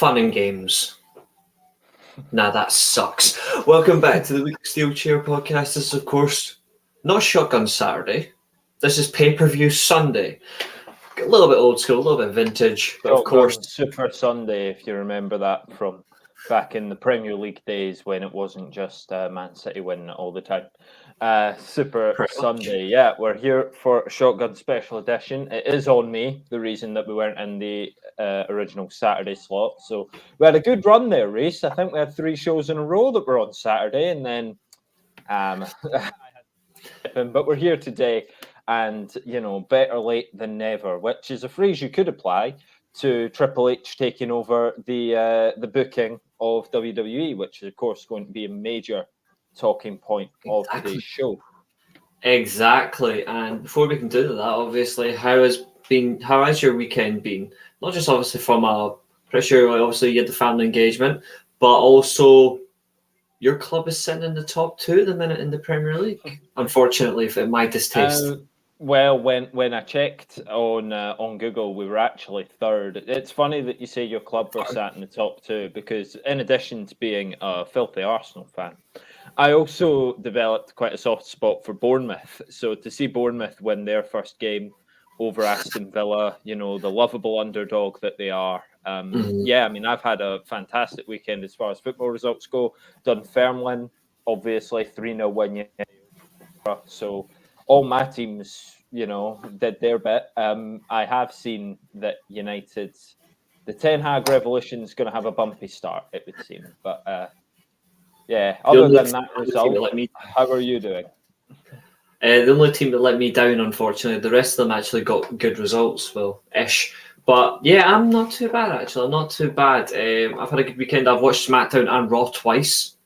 fun and games. Nah, that sucks. Welcome back to the Weekly Steelchair podcast. This is, of course, not Shotgun Saturday. This is pay-per-view Sunday. A little bit old school, a little bit vintage, but of course... Super Sunday, if you remember that from back in the Premier League days when it wasn't just Man City winning it all the time. Super Sunday, yeah, we're here for Shotgun Special Edition. It is on me, the reason that we weren't in the original Saturday slot. So we had a good run there, Reece. I think we had 3 shows in a row that were on Saturday, and then but we're here today, and better late than never, which is a phrase you could apply to Triple H taking over the booking of WWE, which is of course going to be a major talking point of today's show. Exactly. And before we can do that, obviously, how has your weekend been? Not just obviously from a pretty sure obviously you had the family engagement, but also your club is sitting in the top 2 at the minute in the Premier League. Unfortunately, for my distaste. Well, when I checked on Google, we were actually 3rd. It's funny that you say your club were sat in the top 2 because, in addition to being a filthy Arsenal fan, I also developed quite a soft spot for Bournemouth. So to see Bournemouth win their first game over Aston Villa, the lovable underdog that they are. Yeah, I mean, I've had a fantastic weekend as far as football results go. Dunfermline, obviously, 3-0 win. So all my teams, did their bit. I have seen that United, the Ten Hag revolution is going to have a bumpy start, it would seem. But yeah, other than that result, how are you doing? The only team that let me down, unfortunately, the rest of them actually got good results, well-ish. But yeah, I'm not too bad, actually. I'm not too bad. I've had a good weekend. I've watched SmackDown and Raw twice.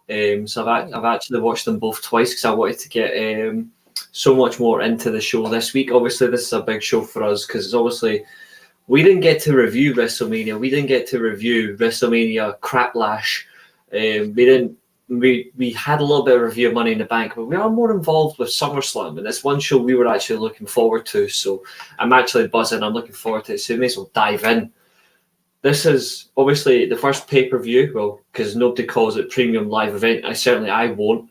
So I've actually watched them both twice because I wanted to get so much more into the show this week. Obviously, this is a big show for us because obviously we didn't get to review WrestleMania. We didn't get to review WrestleMania Craplash. We had a little bit of review of Money in the Bank, but we are more involved with SummerSlam, and it's one show we were actually looking forward to. So I'm actually buzzing. I'm looking forward to it. So we may as well dive in. This is obviously the first pay-per-view, well, because nobody calls it premium live event. I won't.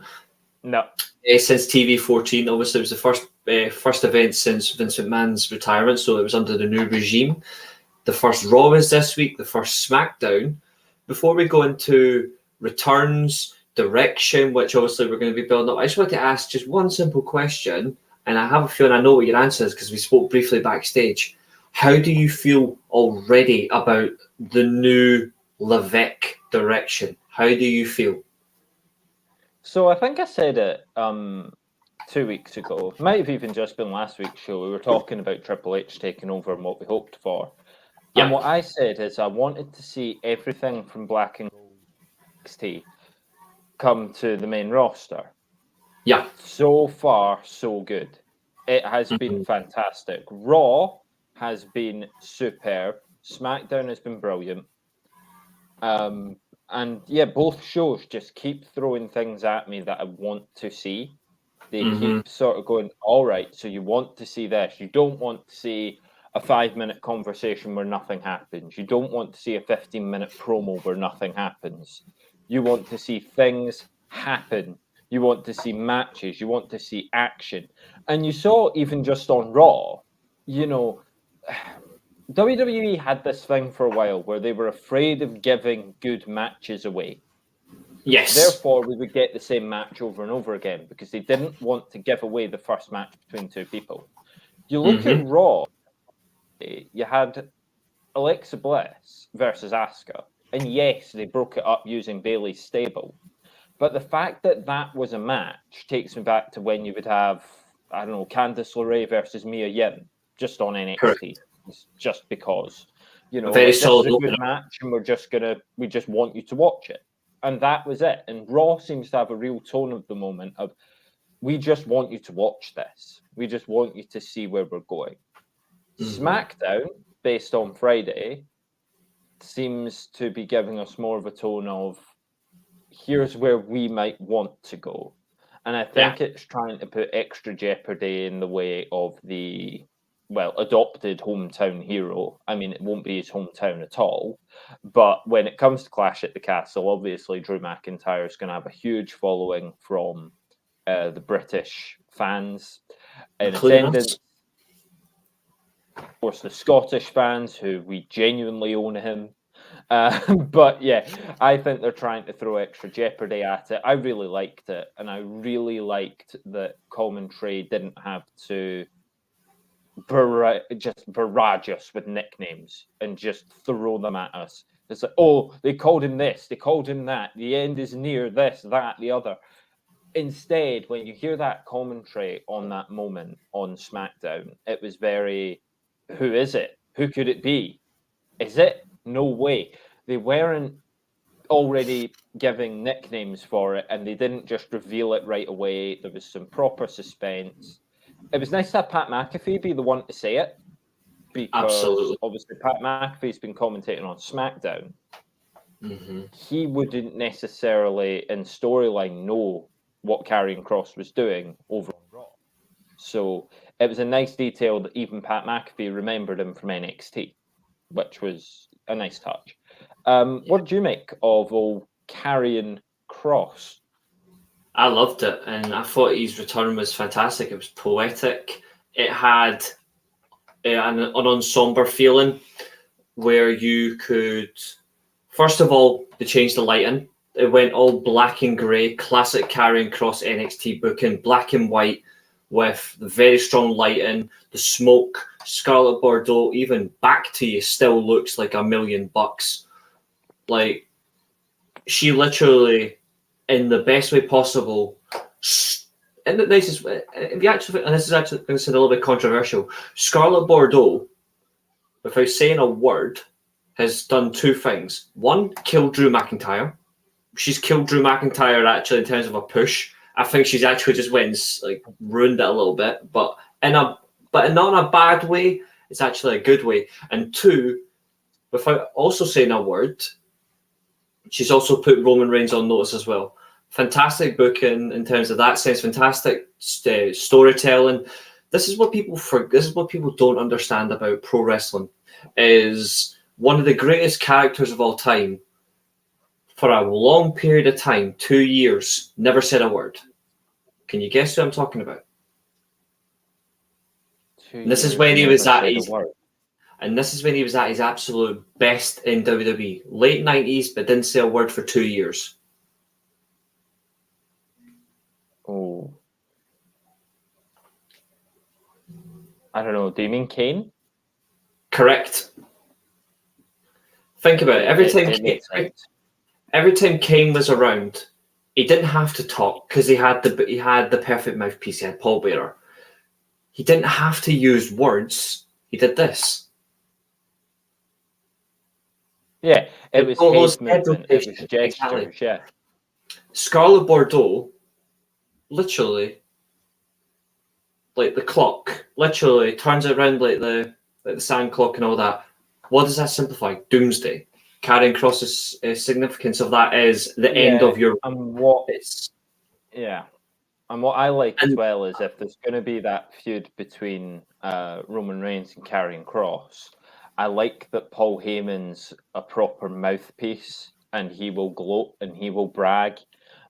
No. Since TV14, obviously it was the first event since Vince McMahon's retirement, so it was under the new regime. The first Raw is this week, the first SmackDown. Before we go into returns, direction, which obviously we're going to be building up, I just want to ask just one simple question, and I have a feeling I know what your answer is because we spoke briefly backstage. How do you feel already about the new Levesque direction? How do you feel? So I think I said it 2 weeks ago. It might have even just been last week's show. We were talking about Triple H taking over and what we hoped for. Yeah. And what I said is I wanted to see everything from Black and Gold NXT come to the main roster. Yeah. So far, so good. It has been fantastic. Raw has been superb. SmackDown has been brilliant. And yeah, both shows just keep throwing things at me that I want to see. They keep sort of going, all right, so you want to see this. You don't want to see a 5-minute conversation where nothing happens. You don't want to see a 15-minute promo where nothing happens. You want to see things happen. You want to see matches. You want to see action. And you saw even just on Raw, WWE had this thing for a while where they were afraid of giving good matches away. Yes. Therefore, we would get the same match over and over again because they didn't want to give away the first match between 2 people. You look at Raw, you had Alexa Bliss versus Asuka. And yes, they broke it up using Bayley's stable. But the fact that that was a match takes me back to when you would have, I don't know, Candice LeRae versus Mia Yim just on NXT. Correct. Just because, this is a good match and we just want you to watch it. And that was it. And Raw seems to have a real tone of the moment of, we just want you to watch this. We just want you to see where we're going. SmackDown, based on Friday, seems to be giving us more of a tone of, here's where we might want to go. And I think it's trying to put extra jeopardy in the way of the adopted hometown hero. I mean, it won't be his hometown at all. But when it comes to Clash at the Castle, obviously Drew McIntyre is going to have a huge following from the British fans in attendance. Of course, the Scottish fans, who we genuinely own him. But yeah, I think they're trying to throw extra jeopardy at it. I really liked it, and I really liked that commentary didn't have to just barrage us with nicknames and just throw them at us. It's like, oh, they called him this, they called him that, the end is near, this, that, the other. Instead, when you hear that commentary on that moment on SmackDown, it was very, who is it? Who could it be? Is it? No way. They weren't already giving nicknames for it, and they didn't just reveal it right away. There was some proper suspense. It was nice to have Pat McAfee be the one to say it, because obviously Pat McAfee's been commentating on SmackDown. Mm-hmm. He wouldn't necessarily, in storyline, know what Karrion Kross was doing over on Raw. So it was a nice detail that even Pat McAfee remembered him from NXT, which was a nice touch. What did you make of old Karrion Kross? I loved it, and I thought his return was fantastic. It was poetic. It had an ensemble feeling where you could, first of all, they changed the lighting. It went all black and grey, classic Karrion Kross NXT booking, black and white with the very strong lighting, the smoke, Scarlet Bordeaux, even back to you, still looks like $1,000,000. Like, she literally, in the best way possible, in the nicest way, and this is actually going to sound a little bit controversial, Scarlet Bordeaux, without saying a word, has done two things. One, killed Drew McIntyre. She's killed Drew McIntyre actually in terms of a push. I think she's actually just went and ruined it a little bit, but not in a bad way. It's actually a good way. And two, without also saying a word, she's also put Roman Reigns on notice as well. Fantastic booking in terms of that sense. Fantastic storytelling. This is what people don't understand about pro wrestling. Is one of the greatest characters of all time, for a long period of time, 2 years, never said a word. Can you guess who I'm talking about? This is when he was at his absolute best in WWE. Late 90s, but didn't say a word for 2 years. Oh. I don't know. Do you mean Keane? Correct. Think about it. Every time Keane was around, he didn't have to talk because he had the perfect mouthpiece. He had Paul Bearer. He didn't have to use words. He did this. Yeah, it was head movement. It was gestures. Exactly. Yeah. Scarlet Bordeaux, literally, like the clock, literally turns it around like the sand clock and all that. What does that simplify? Doomsday. Karrion Kross's significance of that is the end of your. And what I like as well is if there's going to be that feud between Roman Reigns and Karrion Kross, I like that Paul Heyman's a proper mouthpiece and he will gloat and he will brag.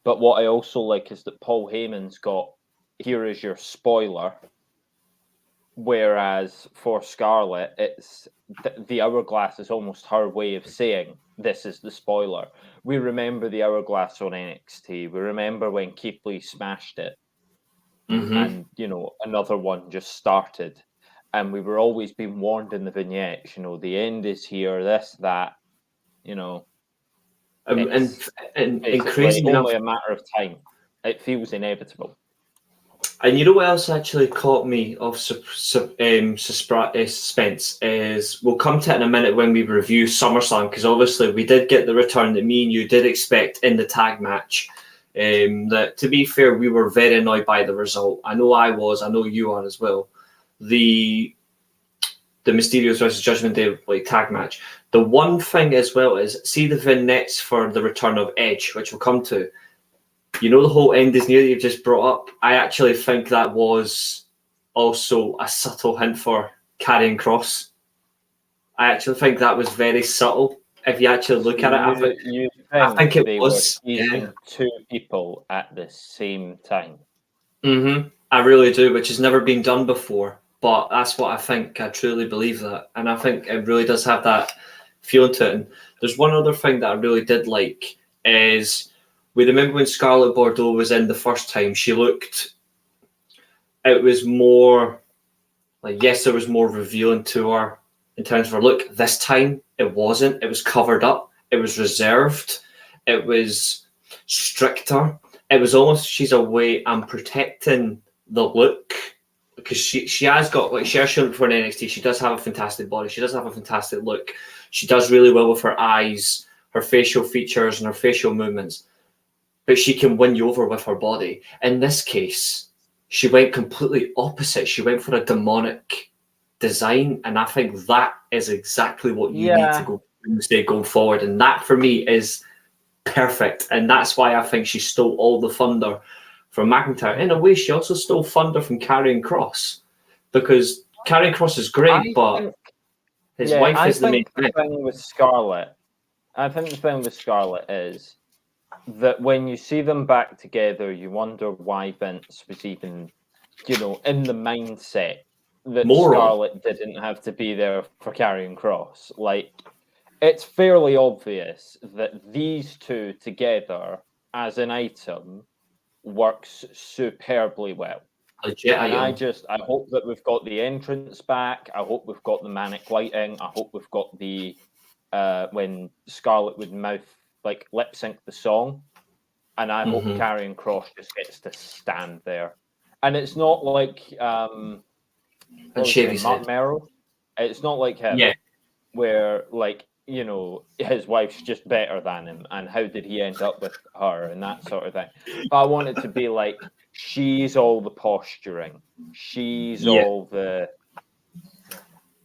But what I also like is that Paul Heyman's got, here is your spoiler. Whereas for Scarlett, it's the hourglass is almost her way of saying, this is the spoiler. We remember the hourglass on NXT. We remember when Keith Lee smashed it. Mm-hmm. And, another one just started. And we were always being warned in the vignettes, the end is here, this, that, and crazy enough, only a matter of time. It feels inevitable. And you know what else actually caught me of suspense is, we'll come to it in a minute when we review SummerSlam, because obviously we did get the return that me and you did expect in the tag match. That, to be fair, we were very annoyed by the result. I know I was, I know you are as well. The Mysterios versus Judgment Day tag match. The one thing as well is, see the vignettes for the return of Edge, which we'll come to. The whole end is near that you've just brought up. I actually think that was also a subtle hint for Karrion Kross. I actually think that was very subtle. If you actually look at it, I think it was teasing two people at the same time. I really do, which has never been done before. But that's what I think. I truly believe that, and I think it really does have that feeling to it. And there's one other thing that I really did like is we remember when Scarlett Bordeaux was in the first time. She looked. It was more like, yes, there was more revealing to her in terms of her look. This time it wasn't. It was covered up. It was reserved. It was stricter. It was almost, she's away, I'm protecting the look, because she has got, like, she has shown before in NXT, she does have a fantastic body. She does have a fantastic look. She does really well with her eyes, her facial features and her facial movements. But she can win you over with her body. In this case, she went completely opposite. She went for a demonic design, and I think that is exactly what you need to go going forward. And that for me is perfect. And that's why I think she stole all the thunder from McIntyre. In a way, she also stole thunder from Karrion Kross, because Karrion Kross is great, but his wife is the main thing. I think the thing with Scarlett is that when you see them back together, you wonder why Vince was even, in the mindset that Scarlett didn't have to be there for Karrion Kross. Like, it's fairly obvious that these two together as an item works superbly well. Legit, and I hope that we've got the entrance back. I hope we've got the manic lighting. I hope we've got the when Scarlett would lip sync the song. And I hope Karrion Kross just gets to stand there. And it's not like and shave his head. Merrill. It's not like him, where his wife's just better than him, and how did he end up with her and that sort of thing. But I want it to be like, she's all the posturing, she's all the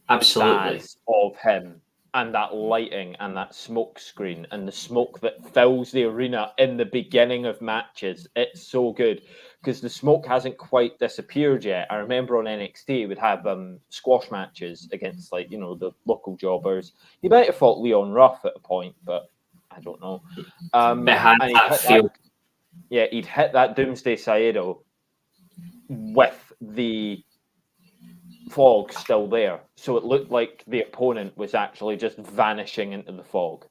absolutely of him, and that lighting and that smoke screen and the smoke that fills the arena in the beginning of matches. It's so good because the smoke hasn't quite disappeared yet. I remember on NXT we'd have squash matches against the local jobbers. You might have fought Leon Ruff at a point, but I don't know. He'd hit that Doomsday Saedo with the fog still there, so it looked like the opponent was actually just vanishing into the fog.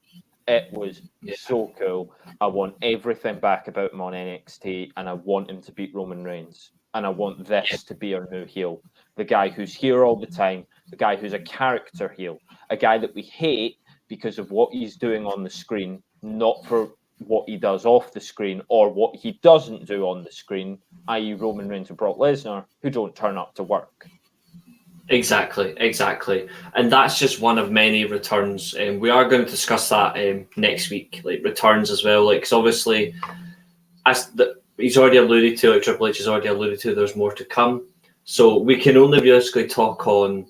It was so cool. I want everything back about him on NXT, and I want him to beat Roman Reigns, and I want this to be our new heel, the guy who's here all the time, the guy who's a character heel, a guy that we hate because of what he's doing on the screen, not for what he does off the screen or what he doesn't do on the screen, i.e. Roman Reigns and Brock Lesnar, who don't turn up to work. Exactly. And that's just one of many returns. We are going to discuss that next week, returns as well. Because obviously, he's already alluded to, Triple H has already alluded to, there's more to come. So we can only realistically talk on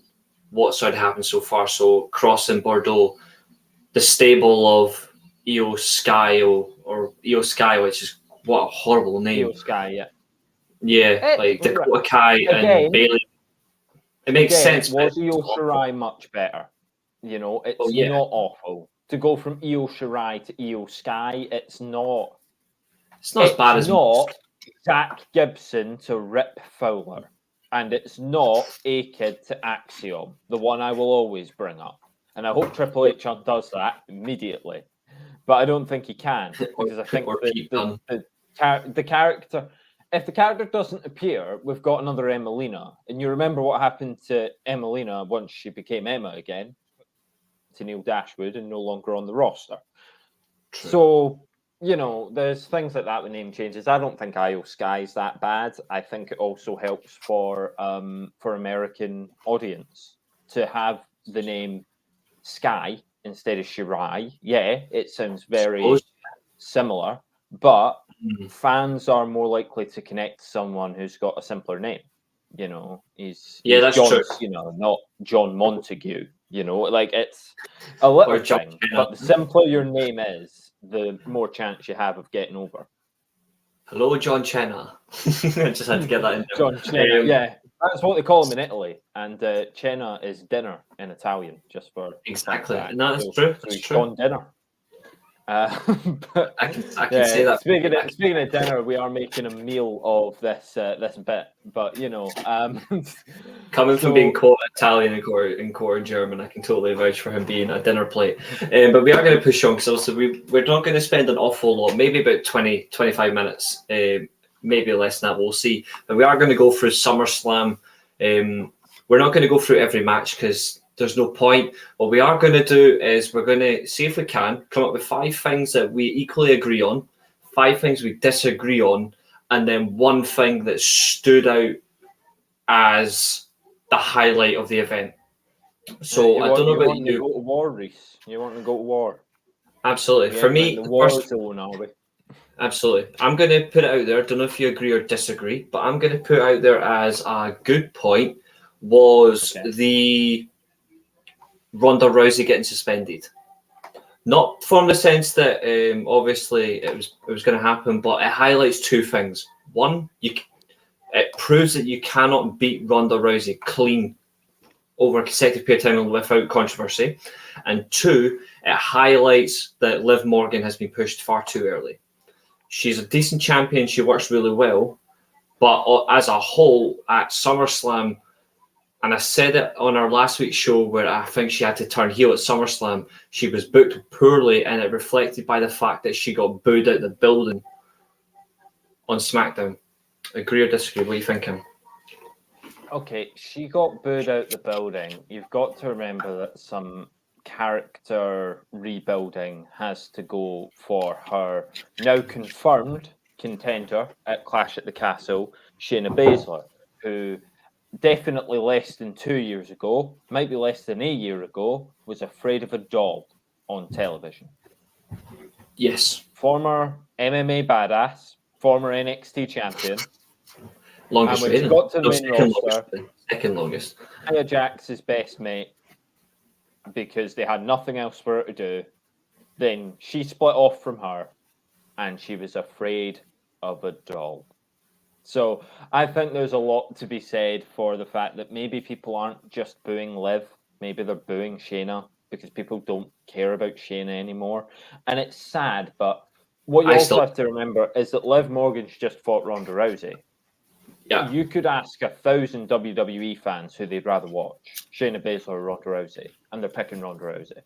what's already happened so far. So Kross and Bordeaux, the stable of Io Sky, or Io Sky, which is, what a horrible name. Io Sky, Dakota Kai and Bayley. It makes sense. Was Io Shirai much better? It's not awful. To go from Io Shirai to Io Sky, it's not. It's not as bad as not Zach Gibson to Rip Fowler, and it's not A-Kid to Axiom, the one I will always bring up. And I hope Triple H does that immediately, but I don't think he can, because I think the character. If the character doesn't appear, we've got another Emelina. And you remember what happened to Emelina once she became Emma again, to Neil Dashwood, and no longer on the roster. True. So, there's things like that with name changes. I don't think Io Sky's that bad. I think it also helps for American audience to have the name Sky instead of Shirai. Yeah, it sounds very similar, but fans are more likely to connect to someone who's got a simpler name. He's that's John, true. Not John Montague. It's a little thing. But the simpler your name is, the more chance you have of getting over. Hello, John Cena. I just had to get that in there. John Cena, That's what they call them in Italy, and cena is dinner in Italian, just for Exactly. fact. No, that's So true. he's That's true. on dinner. But I can say that. Speaking of dinner, we are making a meal of this bit. But Coming from being quarter Italian and quarter German, I can totally vouch for him being a dinner plate. But we are going to push on because also we're not going to spend an awful lot, maybe about 20, 25 minutes, maybe less than that. We'll see. But we are going to go through Summerslam. We're not going to go through every match because there's no point. What we are going to do is we're going to see if we can come up with 5 things that we equally agree on, 5 things we disagree on, and then 1 thing that stood out as the highlight of the event. So I don't know about you. You want to go to war, Reece? You want to go to war? Absolutely. For me, the war zone, are we? Absolutely. I'm going to put it out there. I don't know if you agree or disagree, but I'm going to put out there as a good point was the Ronda Rousey getting suspended. Not from the sense that obviously it was going to happen, but it highlights 2 things. 1, it proves that you cannot beat Ronda Rousey clean over a consecutive period of time without controversy. And 2, it highlights that Liv Morgan has been pushed far too early. She's a decent champion. She works really well. But as a whole, at SummerSlam, and I said it on our last week's show where I think she had to turn heel at SummerSlam, she was booked poorly, and it reflected by the fact that she got booed out the building on SmackDown. Agree or disagree? What are you thinking? Okay, she got booed out the building. You've got to remember that some character rebuilding has to go for her now confirmed contender at Clash at the Castle, Shayna Baszler, who definitely less than 2 years ago, might be less than a year ago, was afraid of a doll on television. Yes. Former MMA badass, former NXT champion. Longest and when she got to the main roster, second longest. Nia Jax's best mate, because they had nothing else for her to do. Then she split off from her, and she was afraid of a doll. So I think there's a lot to be said for the fact that maybe people aren't just booing Liv, maybe they're booing Shayna because people don't care about Shayna anymore. And it's sad, but what you also have to remember is that Liv Morgan's just fought Ronda Rousey. Yeah. You could ask 1,000 WWE fans who they'd rather watch, Shayna Baszler or Ronda Rousey, and they're picking Ronda Rousey.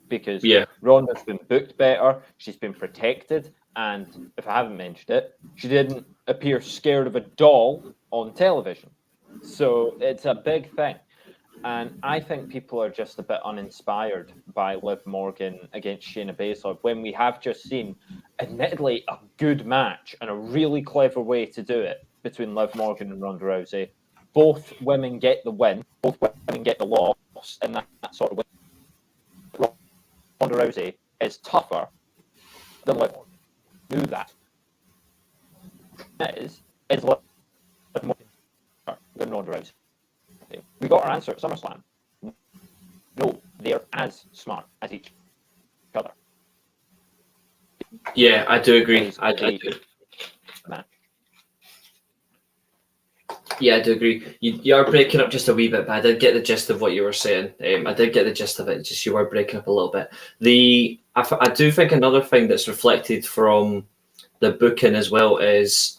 Because Ronda's been booked better, she's been protected, and if I haven't mentioned it, she didn't appear scared of a doll on television. So it's a big thing. And I think people are just a bit uninspired by Liv Morgan against Shayna Baszler when we have just seen, admittedly, a good match and a really clever way to do it between Liv Morgan and Ronda Rousey. Both women get the win, both women get the loss, and that sort of win. Ronda Rousey is tougher than Liv Morgan. Knew that. Is Liv Morgan than Ronda Rousey? We got our answer at SummerSlam. No, they're as smart as each other. Yeah, I do agree. I do. Yeah, I do agree. You are breaking up just a wee bit, but I did get the gist of what you were saying. I did get the gist of it. Just you were breaking up a little bit. I do think another thing that's reflected from the booking as well is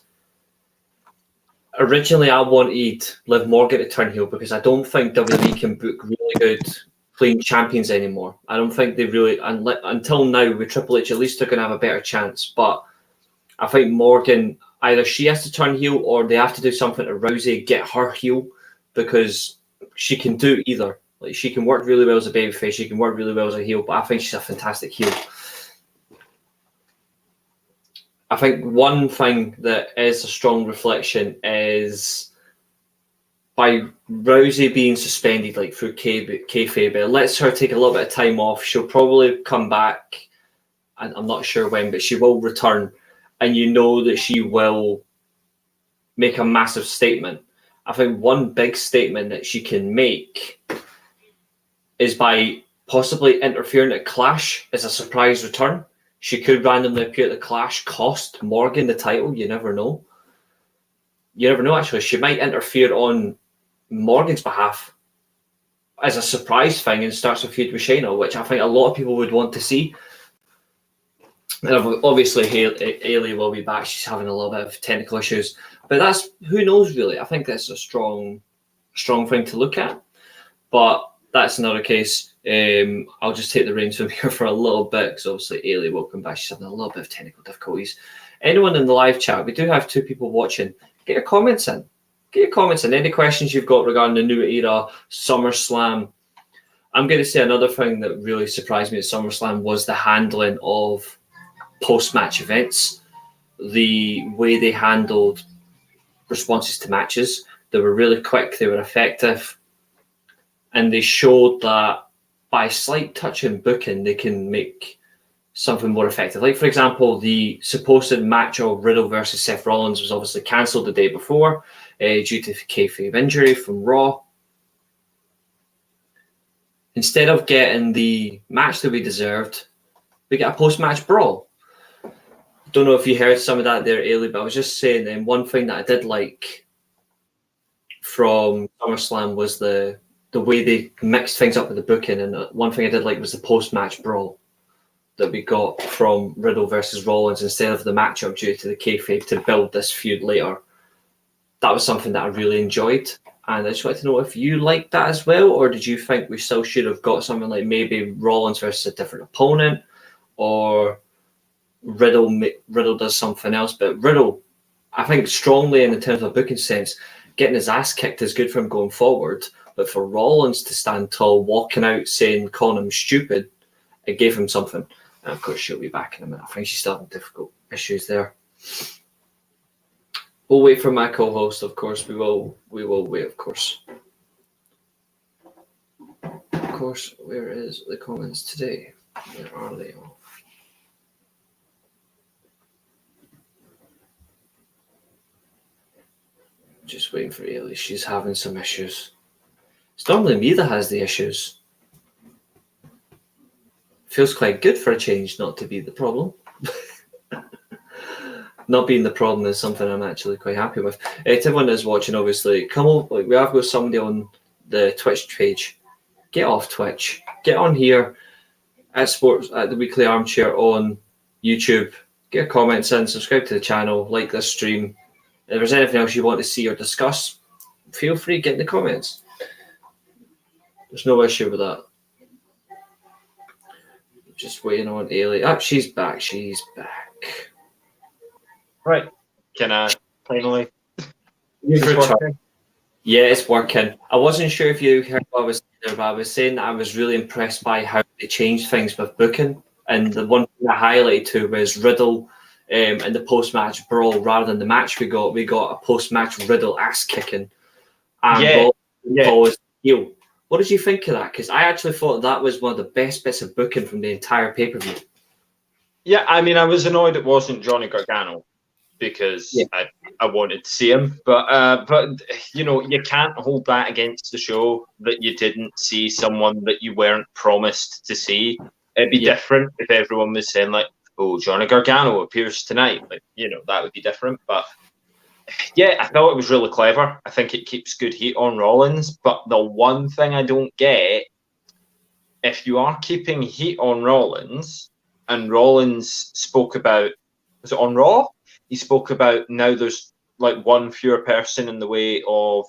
originally I wanted Liv Morgan to turn heel because I don't think WWE can book really good clean champions anymore. I don't think they really, until now with Triple H, at least they're going to have a better chance. But I think Morgan, either she has to turn heel or they have to do something to Rousey, get her heel, because she can do either. Like, she can work really well as a babyface, she can work really well as a heel, but I think she's a fantastic heel. I think one thing that is a strong reflection is by Rousey being suspended, like through kayfabe, it lets her take a little bit of time off. She'll probably come back, and I'm not sure when, but she will return, and you know that she will make a massive statement. I think one big statement that she can make is by possibly interfering at Clash as a surprise return. She could randomly appear at the Clash, cost Morgan the title. You never know. You never know, actually. She might interfere on Morgan's behalf as a surprise thing and starts a feud with Shayna, which I think a lot of people would want to see. And obviously, Eilidh will be back. She's having a little bit of technical issues, but that's, who knows really. I think that's a strong thing to look at. But that's another case. I'll just take the reins from here for a little bit because obviously Eilidh will come back. She's having a little bit of technical difficulties. Anyone in the live chat, we do have 2 people watching. Get your comments in. Any questions you've got regarding the new era, SummerSlam. I'm going to say another thing that really surprised me at SummerSlam was the handling of post-match events. The way they handled responses to matches. They were really quick. They were effective. And they showed that by a slight touch in booking, they can make something more effective. Like, for example, the supposed match of Riddle versus Seth Rollins was obviously cancelled the day before due to kayfabe injury from Raw. Instead of getting the match that we deserved, we get a post-match brawl. Don't know if you heard some of that there, Eilidh, but I was just saying one thing that I did like from SummerSlam was the way they mixed things up with the booking, and one thing I did like was the post-match brawl that we got from Riddle versus Rollins instead of the matchup due to the kayfabe to build this feud later. That was something that I really enjoyed, and I just wanted to know if you liked that as well, or did you think we still should have got something like maybe Rollins versus a different opponent, or Riddle does something else? But Riddle, I think strongly in terms of booking sense, getting his ass kicked is good for him going forward. But for Rollins to stand tall, walking out saying, calling him stupid, it gave him something. And of course, she'll be back in a minute. I think she's still having difficult issues there. We'll wait for my co-host, of course. We will wait, of course. Of course, where is the comments today? Where are they all? Just waiting for Eilidh. She's having some issues. It's normally me that has the issues. Feels quite good for a change not to be the problem. Not being the problem is something I'm actually quite happy with. To everyone that's watching, obviously, come on. Like, we have got somebody on the Twitch page. Get off Twitch. Get on here at the Weekly Armchair on YouTube. Get your comments in. Subscribe to the channel. Like this stream. If there's anything else you want to see or discuss, feel free, get in the comments. There's no issue with that. Just waiting on Eilidh. Oh, she's back. Right. Can I finally? Yeah, it's working. I wasn't sure if you heard what I was saying there, but I was saying that I was really impressed by how they changed things with booking. And the one thing I highlighted to was Riddle and the post-match brawl rather than the match we got a post-match Riddle ass kicking. And Paul was heel. What did you think of that? Because I actually thought that was one of the best bits of booking from the entire pay-per-view. Yeah, I mean, I was annoyed it wasn't Johnny Gargano because I wanted to see him, but you know, you can't hold that against the show that you didn't see someone that you weren't promised to see. It'd be different if everyone was saying like, "Oh, Johnny Gargano appears tonight," like, you know, that would be different. But yeah, I thought it was really clever. I think it keeps good heat on Rollins. But the one thing I don't get, if you are keeping heat on Rollins, and Rollins spoke about, was it on Raw? He spoke about now there's like one fewer person in the way of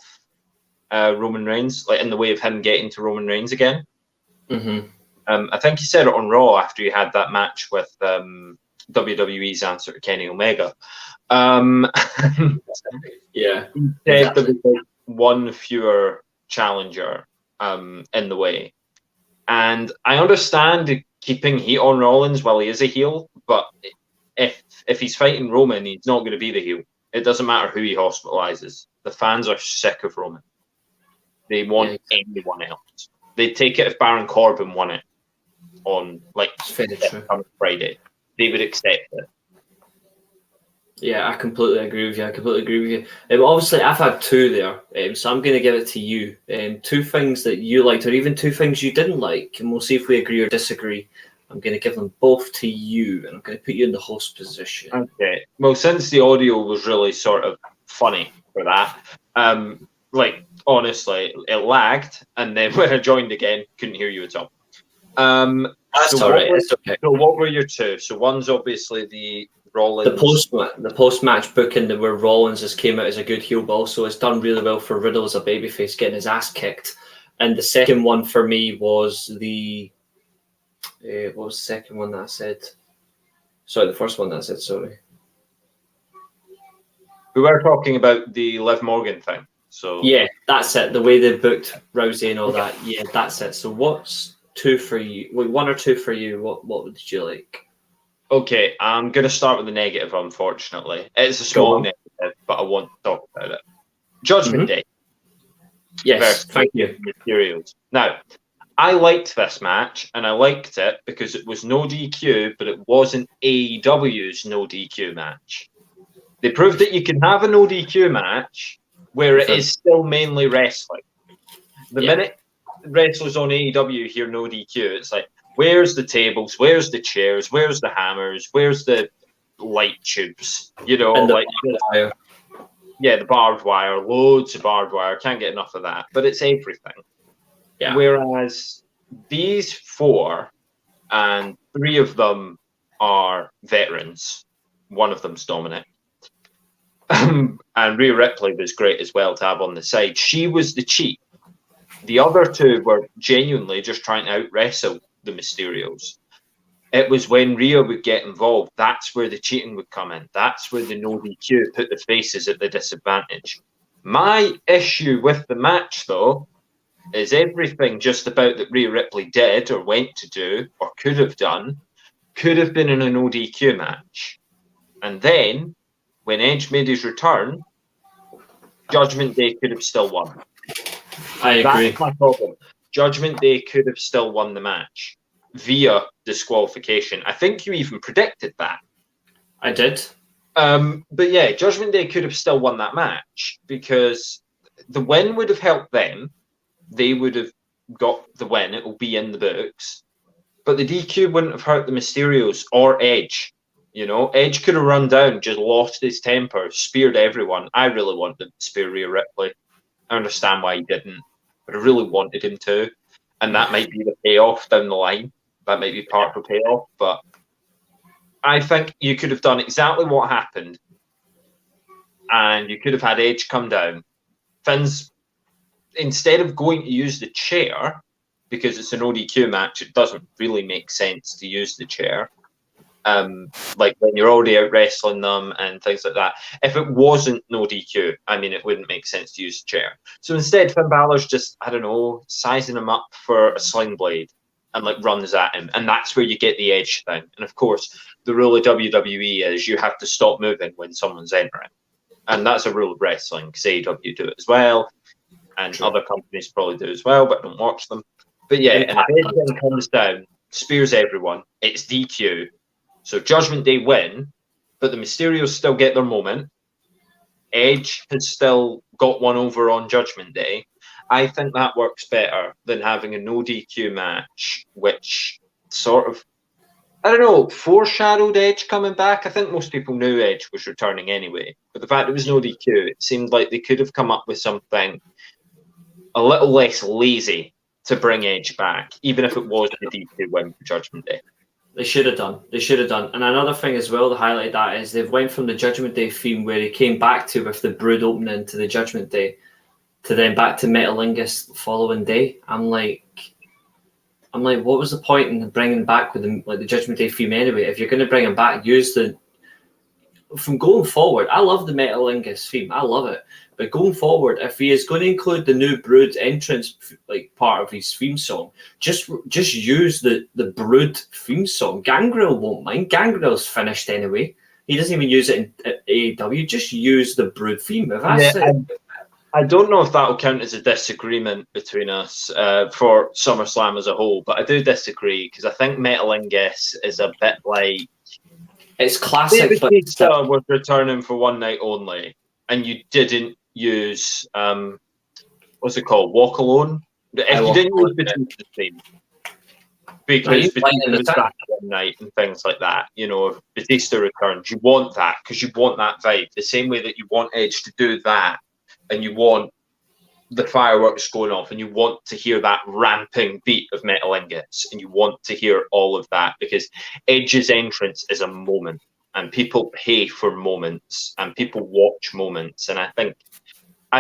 Roman Reigns, like in the way of him getting to Roman Reigns again. Mm-hmm. I think he said it on Raw after he had that match with WWE's answer to Kenny Omega. Yeah, he said there was like one fewer challenger in the way, and I understand keeping heat on Rollins while he is a heel, but if he's fighting Roman, he's not going to be the heel. It doesn't matter who he hospitalizes. The fans are sick of Roman. They want anyone else. They'd take it if Baron Corbin won it on like Friday. They would accept it. Yeah, I completely agree with you. Obviously, I've had two there, so I'm going to give it to you. Two things that you liked, or even two things you didn't like, and we'll see if we agree or disagree. I'm going to give them both to you, and I'm going to put you in the host position. Okay. Well, since the audio was really sort of funny for that, Like, honestly, it lagged, and then when I joined again, couldn't hear you at all. That's all right. It's okay. So what were your two? So one's obviously the Rollins. The post-match booking where Rollins has came out as a good heel, but also has done really well for Riddle as a babyface, getting his ass kicked. And the second one for me was the what was the second one that I said? Sorry, the first one that I said. Sorry. We were talking about the Liv Morgan thing. So yeah, that's it. The way they booked Rousey and all that. Yeah, that's it. So what's two for you? Wait, one or two for you? What would you like? Okay, I'm going to start with the negative, unfortunately. It's a small negative, but I want to talk about it. Judgment Day. Yes, thank you. Materials. Now, I liked this match, and I liked it because it was no DQ, but it wasn't AEW's no DQ match. They proved that you can have a no DQ match where it is still mainly wrestling. The minute wrestlers on AEW hear no DQ, it's like, where's the tables? Where's the chairs? Where's the hammers? Where's the light tubes? You know, and the like wire. Yeah, the barbed wire, loads of barbed wire. Can't get enough of that. But it's everything. Yeah. Whereas these four, and three of them are veterans. One of them's Dominic. And Rhea Ripley was great as well to have on the side. She was the cheat. The other two were genuinely just trying to out-wrestle the Mysterios. It was when Rhea would get involved, that's where the cheating would come in. That's where the no DQ put the faces at the disadvantage. My issue with the match, though, is everything just about that Rhea Ripley did or went to do or could have done could have been in a no DQ match. And then, when Edge made his return, Judgment Day could have still won. I agree. That's my problem. Judgment Day could have still won the match via disqualification. I think you even predicted that. I did. But yeah, Judgment Day could have still won that match because the win would have helped them. They would have got the win. It will be in the books. But the DQ wouldn't have hurt the Mysterios or Edge. You know, Edge could have run down, just lost his temper, speared everyone. I really wanted to spear Rhea Ripley. I understand why he didn't, but I really wanted him to. And that might be the payoff down the line. That might be part of the payoff. But I think you could have done exactly what happened. And you could have had Edge come down. Finn's, instead of going to use the chair, because it's an ODQ match, it doesn't really make sense to use the chair. Like when you're already out wrestling them and things like that. If it wasn't no DQ, I mean, it wouldn't make sense to use the chair. So instead, Finn Balor's just, I don't know, sizing him up for a sling blade and like runs at him. And that's where you get the Edge thing. And of course, the rule of WWE is you have to stop moving when someone's entering. And that's a rule of wrestling because AEW do it as well. And other companies probably do as well, but don't watch them. But yeah, and if Edge then comes down, spears everyone, it's DQ. So Judgment Day win, but the Mysterios still get their moment. Edge has still got one over on Judgment Day. I think that works better than having a no DQ match, which sort of, I don't know, foreshadowed Edge coming back. I think most people knew Edge was returning anyway. But the fact it was no DQ, it seemed like they could have come up with something a little less lazy to bring Edge back, even if it was the DQ win for Judgment Day. They should have done. And another thing as well to highlight that is they've went from the Judgment Day theme where he came back to with the Brood opening to the Judgment Day to then back to Metalingus the following day. I'm like, what was the point in bringing back with the Judgment Day theme anyway? If you're going to bring him back, use the from going forward. I love the Metalingus theme. I love it. But going forward, if he is going to include the new Brood entrance like part of his theme song, just use the Brood theme song. Gangrel won't mind. Gangrel's finished anyway. He doesn't even use it in AEW. Just use the Brood theme. If that's I don't know if that will count as a disagreement between us for SummerSlam as a whole, but I do disagree because I think Metalingus is a bit like it's classic. David Batista was returning for one night only, and you didn't use what's it called, Walk Alone. If you didn't use Batista's theme because Batista was back one night and things like that, you know, if Batista returns, you want that because you want that vibe the same way that you want Edge to do that, and you want the fireworks going off, and you want to hear that ramping beat of metal ingots, and you want to hear all of that, because Edge's entrance is a moment, and people pay for moments, and people watch moments, and I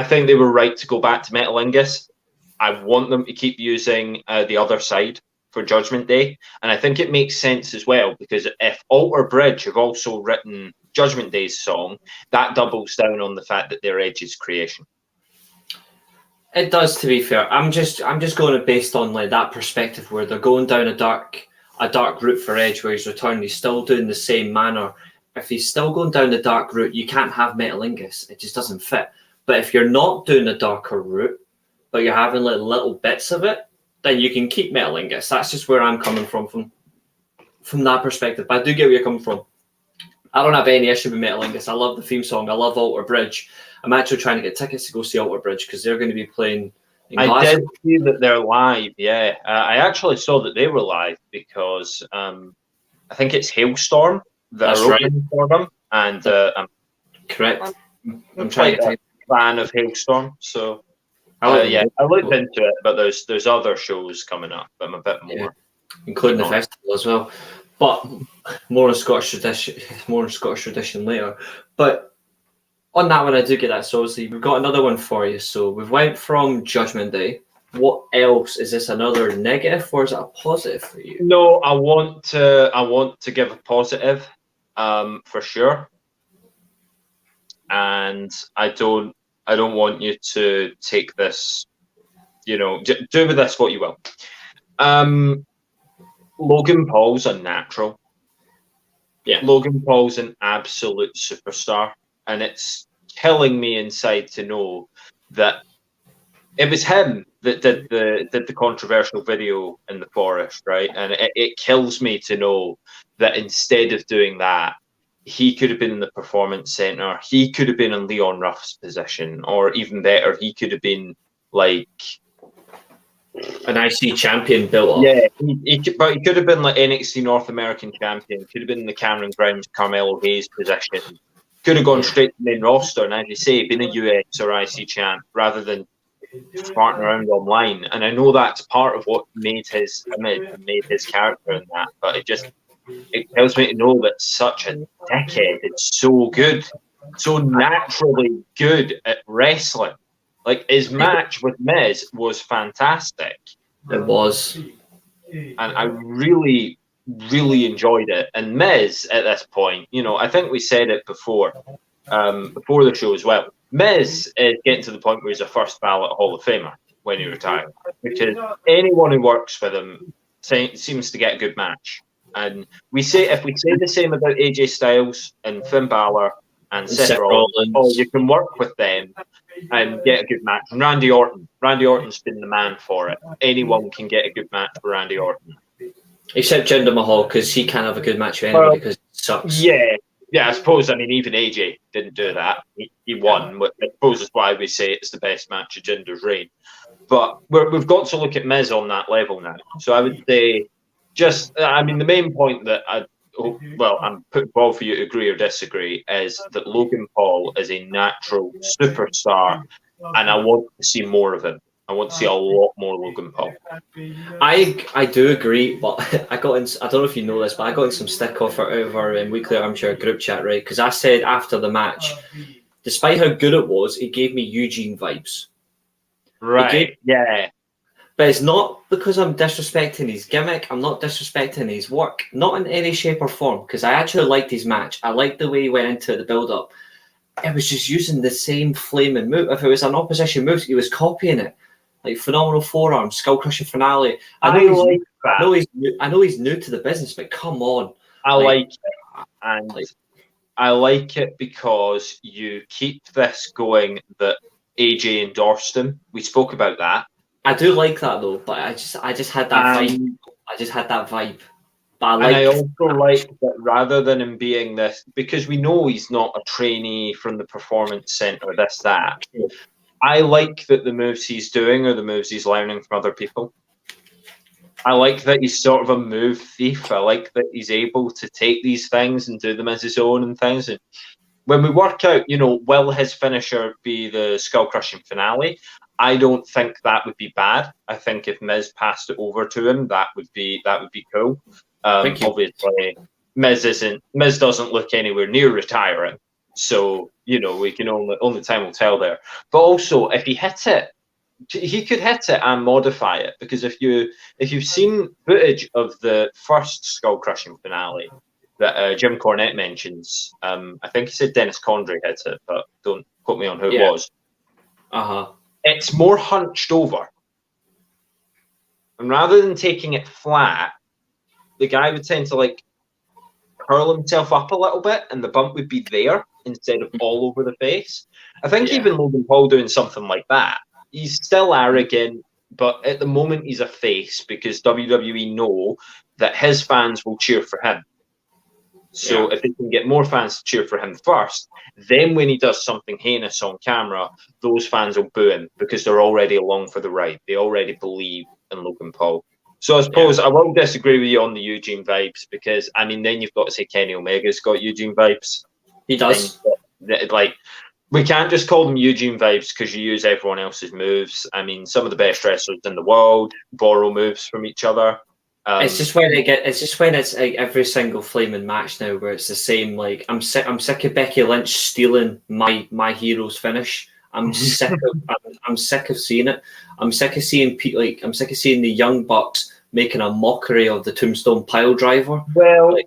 think they were right to go back to metal ingots. I want them to keep using the other side for Judgment Day, and I think it makes sense as well, because if Alter Bridge have also written Judgment Day's song, that doubles down on the fact that they're Edge's creation. It does, to be fair. I'm just going based on like that perspective where they're going down a dark route for Edge where he's returning. He's still doing the same manner. If he's still going down the dark route, you can't have Metal Ingus. It just doesn't fit. But if you're not doing the darker route, but you're having like little bits of it, then you can keep Metal Ingus. That's just where I'm coming from that perspective. But I do get where you're coming from. I don't have any issue with Metal Ingus. I love the theme song. I love Alter Bridge. I'm actually trying to get tickets to go see Alter Bridge because they're going to be playing in Glasgow. I did see that they're live, yeah. I actually saw that they were live because I think it's Hailstorm that are opening for them. And I'm correct. I'm trying to get a fan of Hailstorm. So, I looked into it, but there's other shows coming up. I'm a bit more. Yeah. Including the festival as well. But more on Scottish tradition later. But on that one, I do get that. So obviously, we've got another one for you. So we've went from Judgment Day. What else? Is this another negative or is it a positive for you? No, I want to give a positive, for sure. And I don't want you to take this, do with this what you will. Logan Paul's unnatural. Yeah. Logan Paul's an absolute superstar. And it's killing me inside to know that it was him that did the controversial video in the forest, right? And it kills me to know that instead of doing that, he could have been in the Performance Center. He could have been in Leon Ruff's position, or even better, he could have been like an IC champion built up. Yeah, but he could have been like NXT North American champion. Could have been in the Cameron Grimes, Carmelo Hayes position. Could have gone straight to the main roster, and as you say, been a US or IC champ rather than farting around online. And I know that's part of what made his image and made his character in that, but it tells me to know that such a dickhead is so good, so naturally good at wrestling. Like, his match with Miz was fantastic. It was. And I really, really enjoyed it. And Miz, at this point, I think we said it before the show as well. Miz is getting to the point where he's a first ballot Hall of Famer when he retires. Because anyone who works with him seems to get a good match. And if we say the same about AJ Styles and Finn Balor and Seth Rollins, you can work with them and get a good match. And Randy Orton's been the man for it. Anyone can get a good match for Randy Orton. Except Jinder Mahal, because he can't have a good match with anybody because it sucks. Yeah, I suppose, even AJ didn't do that. He won, but I suppose that's why we say it's the best match of Jinder's reign. But we've got to look at Miz on that level now. So I would say the main point that I'm putting Paul for you to agree or disagree is that Logan Paul is a natural superstar, and I want to see more of him. I want to see a lot more Logan Paul. I do agree, but I don't know if you know this, but I got in some stick off out of our Weekly Armchair group chat, right? Because I said after the match, despite how good it was, it gave me Eugene vibes. Right, yeah. But it's not because I'm disrespecting his gimmick. I'm not disrespecting his work. Not in any shape or form, because I actually liked his match. I liked the way he went into the build-up. It was just using the same flaming move. If it was an opposition move, he was copying it. Like phenomenal forearm, skull crushing finale. I know he's new to the business, but come on. I like it. And I like it because you keep this going that AJ endorsed him. We spoke about that. I do like that though, but I just had that vibe. I just had that vibe. But I also like that rather than him being this, because we know he's not a trainee from the Performance Center, that. I like that the moves he's doing are the moves he's learning from other people. I like that he's sort of a move thief. I like that he's able to take these things and do them as his own and things. And when we work out, will his finisher be the skull crushing finale? I don't think that would be bad. I think if Miz passed it over to him, that would be cool. Thank you. Obviously, Miz doesn't look anywhere near retiring, so we can only time will tell there. But also, if he hit it, he could hit it and modify it, because if you've seen footage of the first Skull Crushing finale that Jim Cornette mentions, I think he said Dennis Condrey hit it, but don't quote me on who it was. It's more hunched over, and rather than taking it flat, the guy would tend to curl himself up a little bit, and the bump would be there instead of all over the face. I think even Logan Paul doing something like that, he's still arrogant, but at the moment he's a face, because WWE know that his fans will cheer for him. So if they can get more fans to cheer for him first, then when he does something heinous on camera, those fans will boo him, because they're already along for the ride. They already believe in Logan Paul. So I suppose I will disagree with you on the Eugene vibes, because, then you've got to say Kenny Omega's got Eugene vibes. He does. We can't just call them Eugene vibes because you use everyone else's moves. Some of the best wrestlers in the world borrow moves from each other. It's just when it's every single flaming match now where it's the same. I'm sick of Becky Lynch stealing my hero's finish. I'm sick of seeing it. I'm sick of seeing I'm sick of seeing the Young Bucks making a mockery of the Tombstone Pile Driver. Well,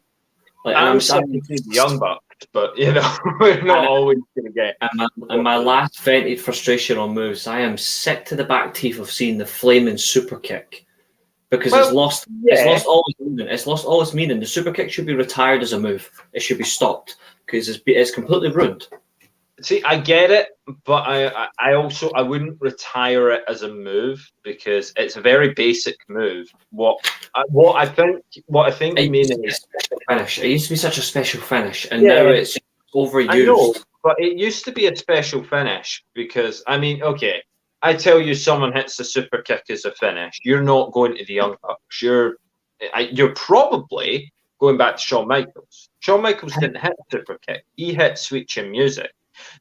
I'm sick of the Young Bucks, but we're not always going to get. And my last vented frustration on moves, I am sick to the back teeth of seeing the flaming super kick. Because it's lost all its meaning. It's lost all its meaning. The super kick should be retired as a move. It should be stopped, because it's completely ruined. See, I get it, but I also wouldn't retire it as a move, because it's a very basic move. What I think you mean is finish. It used to be such a special finish, and now it's overused. I know, but it used to be a special finish, because okay. I tell you, someone hits a super kick as a finish, you're not going to the Young Bucks. You're probably going back to Shawn Michaels. Shawn Michaels didn't hit a super kick. He hit Sweet Chin Music.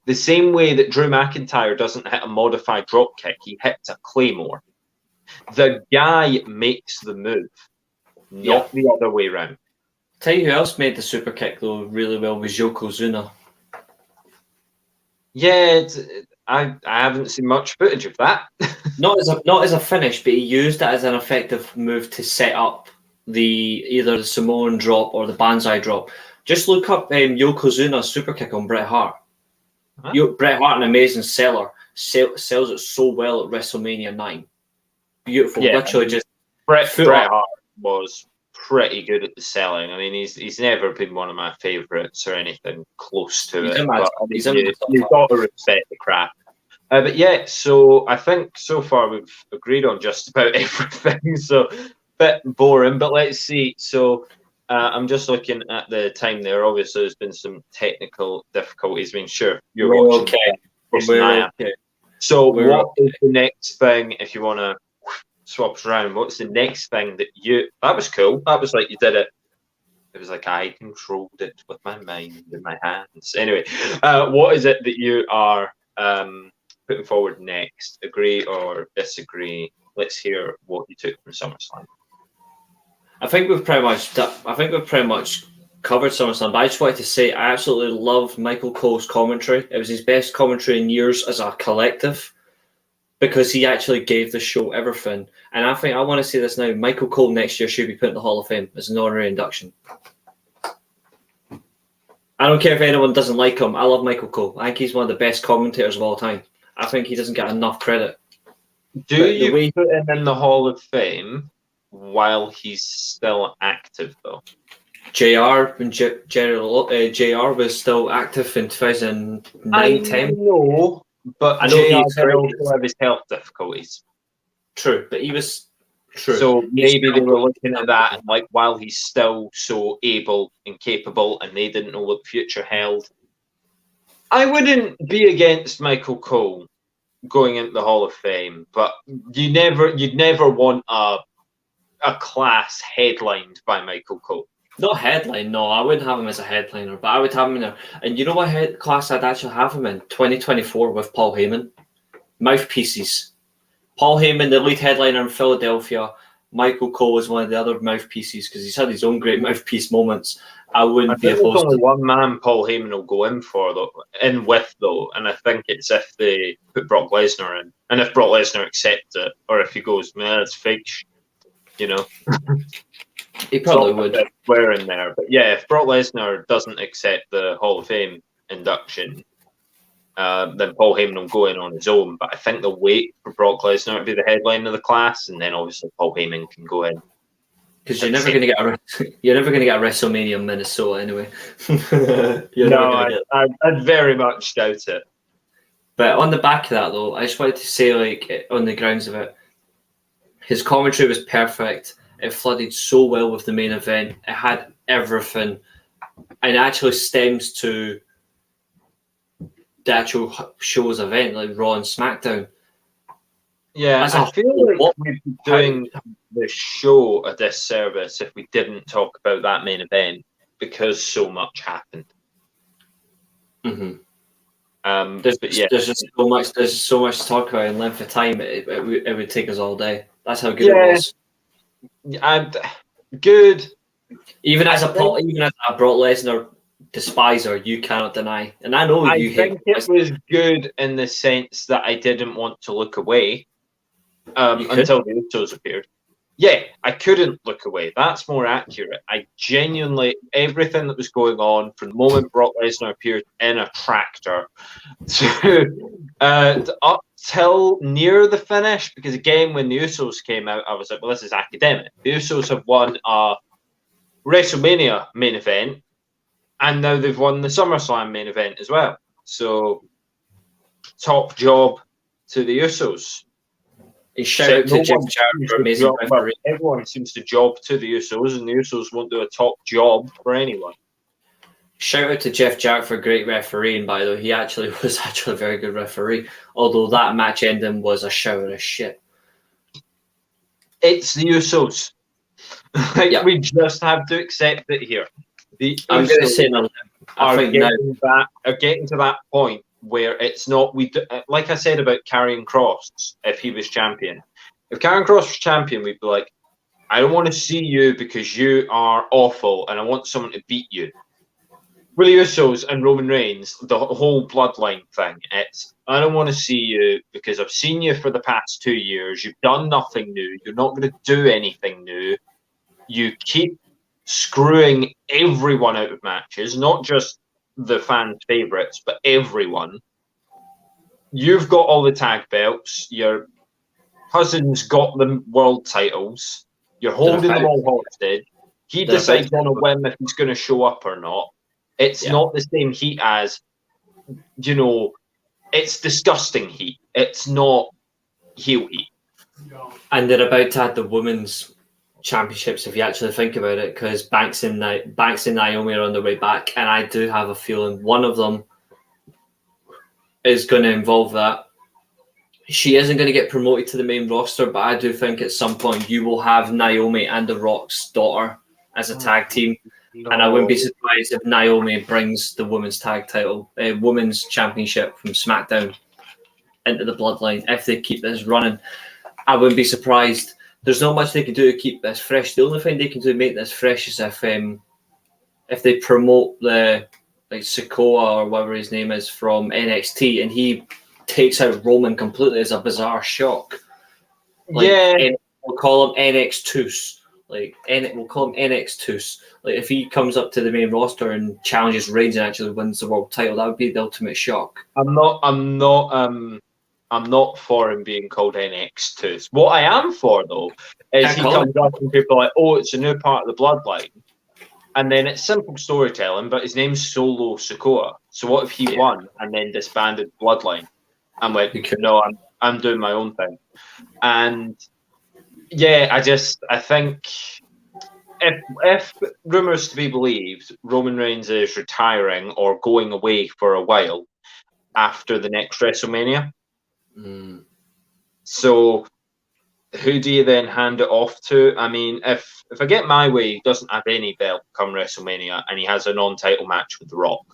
The same way that Drew McIntyre doesn't hit a modified drop kick, he hits a Claymore. The guy makes the move, not the other way around. Tell you who else made the super kick, though, really well was Yokozuna. Yeah, I haven't seen much footage of that. not as a finish, but he used it as an effective move to set up either the Samoan drop or the Banzai drop. Just look up Yokozuna's super kick on Bret Hart. Huh? Bret Hart, an amazing seller, sells it so well at WrestleMania 9. Beautiful, literally just Bret Hart was pretty good at the selling. He's never been one of my favourites or anything close to it. You've got to respect the crap. But so I think so far we've agreed on just about everything. So a bit boring, but let's see. So I'm just looking at the time there. Obviously, there's been some technical difficulties. Sure, you're watching. Okay. So what is the next thing, if you want to swap us around? What's the next thing that was cool? That was you did it. It was I controlled it with my mind and my hands. Anyway, what is it that you are putting forward next? Agree or disagree? Let's hear what you took from SummerSlam. I think we've pretty much covered SummerSlam, but I just wanted to say I absolutely loved Michael Cole's commentary. It was his best commentary in years as a collective, because he actually gave the show everything. And I think I want to say this now: Michael Cole next year should be put in the Hall of Fame as an honorary induction. I don't care if anyone doesn't like him. I love Michael Cole. I think he's one of the best commentators of all time. I think he doesn't get enough credit. Do you put him in the Hall of Fame while he's still active, though? JR was still active in 2009, 10. No, but I know JR also have his health difficulties. True, but he was true. So maybe they were looking at that and while he's still so able and capable, and they didn't know what the future held. I wouldn't be against Michael Cole going into the Hall of Fame, but you'd never want a class headlined by Michael Cole. Not headline, no. I wouldn't have him as a headliner, but I would have him in there. And you know what class I'd actually have him in? 2024 with Paul Heyman. Mouthpieces. Paul Heyman, the lead headliner in Philadelphia. Michael Cole is one of the other mouthpieces because he's had his own great mouthpiece moments. I wouldn't be There's opposed only to. one man Paul Heyman will go in for though, and I think it's if they put Brock Lesnar in, and if Brock Lesnar accepts it, or if he goes, man, it's fake, you know. He probably would. We're in there, but yeah, if Brock Lesnar doesn't accept the Hall of Fame induction, then Paul Heyman will go in on his own. But I think they'll wait for Brock Lesnar to be the headline of the class, and then obviously Paul Heyman can go in. Because you're never going to get a WrestleMania in Minnesota anyway. I'd very much doubt it. But on the back of that, though, I just wanted to say, like, on the grounds of it, his commentary was perfect. It flooded so well with the main event. It had everything, and it actually stems to the actual show's event, like Raw and SmackDown. Yeah, I feel like we'd be doing the show a disservice if we didn't talk about that main event because so much happened. Mm-hmm. There's just so much to talk about in length of time. It would take us all day. That's how good it was. And good. Even as a Brock Lesnar despiser, you cannot deny. And I know you think it was good in the sense that I didn't want to look away until the Usos appeared. Yeah, I couldn't look away. That's more accurate. I genuinely, everything that was going on from the moment Brock Lesnar appeared in a tractor to up till near the finish, because again, when the Usos came out, I was like, well, this is academic. The Usos have won a WrestleMania main event, and now they've won the SummerSlam main event as well. So, top job to the Usos. A shout out to Jeff Jarrett for amazing referee. Everyone seems to job to the Usos, and the Usos won't do a top job for anyone. Shout out to Jeff Jarrett for great refereeing, by the way. He was a very good referee, although that match ending was a shower of shit. It's the Usos. We just have to accept it here. The I'm going to say no. Are getting to that point where it's not, like I said about Karrion Kross, if he was champion. If Karrion Kross was champion, we'd be like, I don't want to see you because you are awful and I want someone to beat you. With the Usos and Roman Reigns, the whole bloodline thing, it's, I don't want to see you because I've seen you for the past 2 years. You've done nothing new. You're not going to do anything new. You keep screwing everyone out of matches, not just the fans' favourites, but everyone. You've got all the tag belts. Your cousin's got the world titles. You're holding them all hostage. He decides on a whim if he's going to show up or not. It's not the same heat as, it's disgusting heat. It's not heel heat. And they're about to have the women's championships, if you actually think about it, because Banks and Naomi are on their way back, and I do have a feeling one of them is going to involve that. She isn't going to get promoted to the main roster, but I do think at some point you will have Naomi and The Rock's daughter as a tag team. No. And I wouldn't be surprised if Naomi brings the women's tag title, women's championship from SmackDown into the bloodline. If they keep this running, I wouldn't be surprised. There's not much they can do to keep this fresh. The only thing they can do to make this fresh is if they promote the Sikoa or whatever his name is from NXT, and he takes out Roman completely as a bizarre shock. We'll call him NX2s. We'll call him NX2s. Like, if he comes up to the main roster and challenges Reigns and actually wins the world title, that would be the ultimate shock. I'm not for him being called NX2s. What I am for, though, is he comes up and people are like, oh, it's a new part of the bloodline. And then it's simple storytelling, but his name's Solo Sikoa. So what if he won and then disbanded bloodline? I'm like, no, I'm doing my own thing. And I think if rumours to be believed, Roman Reigns is retiring or going away for a while after the next WrestleMania. So who do you then hand it off to? I mean, if I get my way, he doesn't have any belt come WrestleMania and he has a non-title match with The Rock.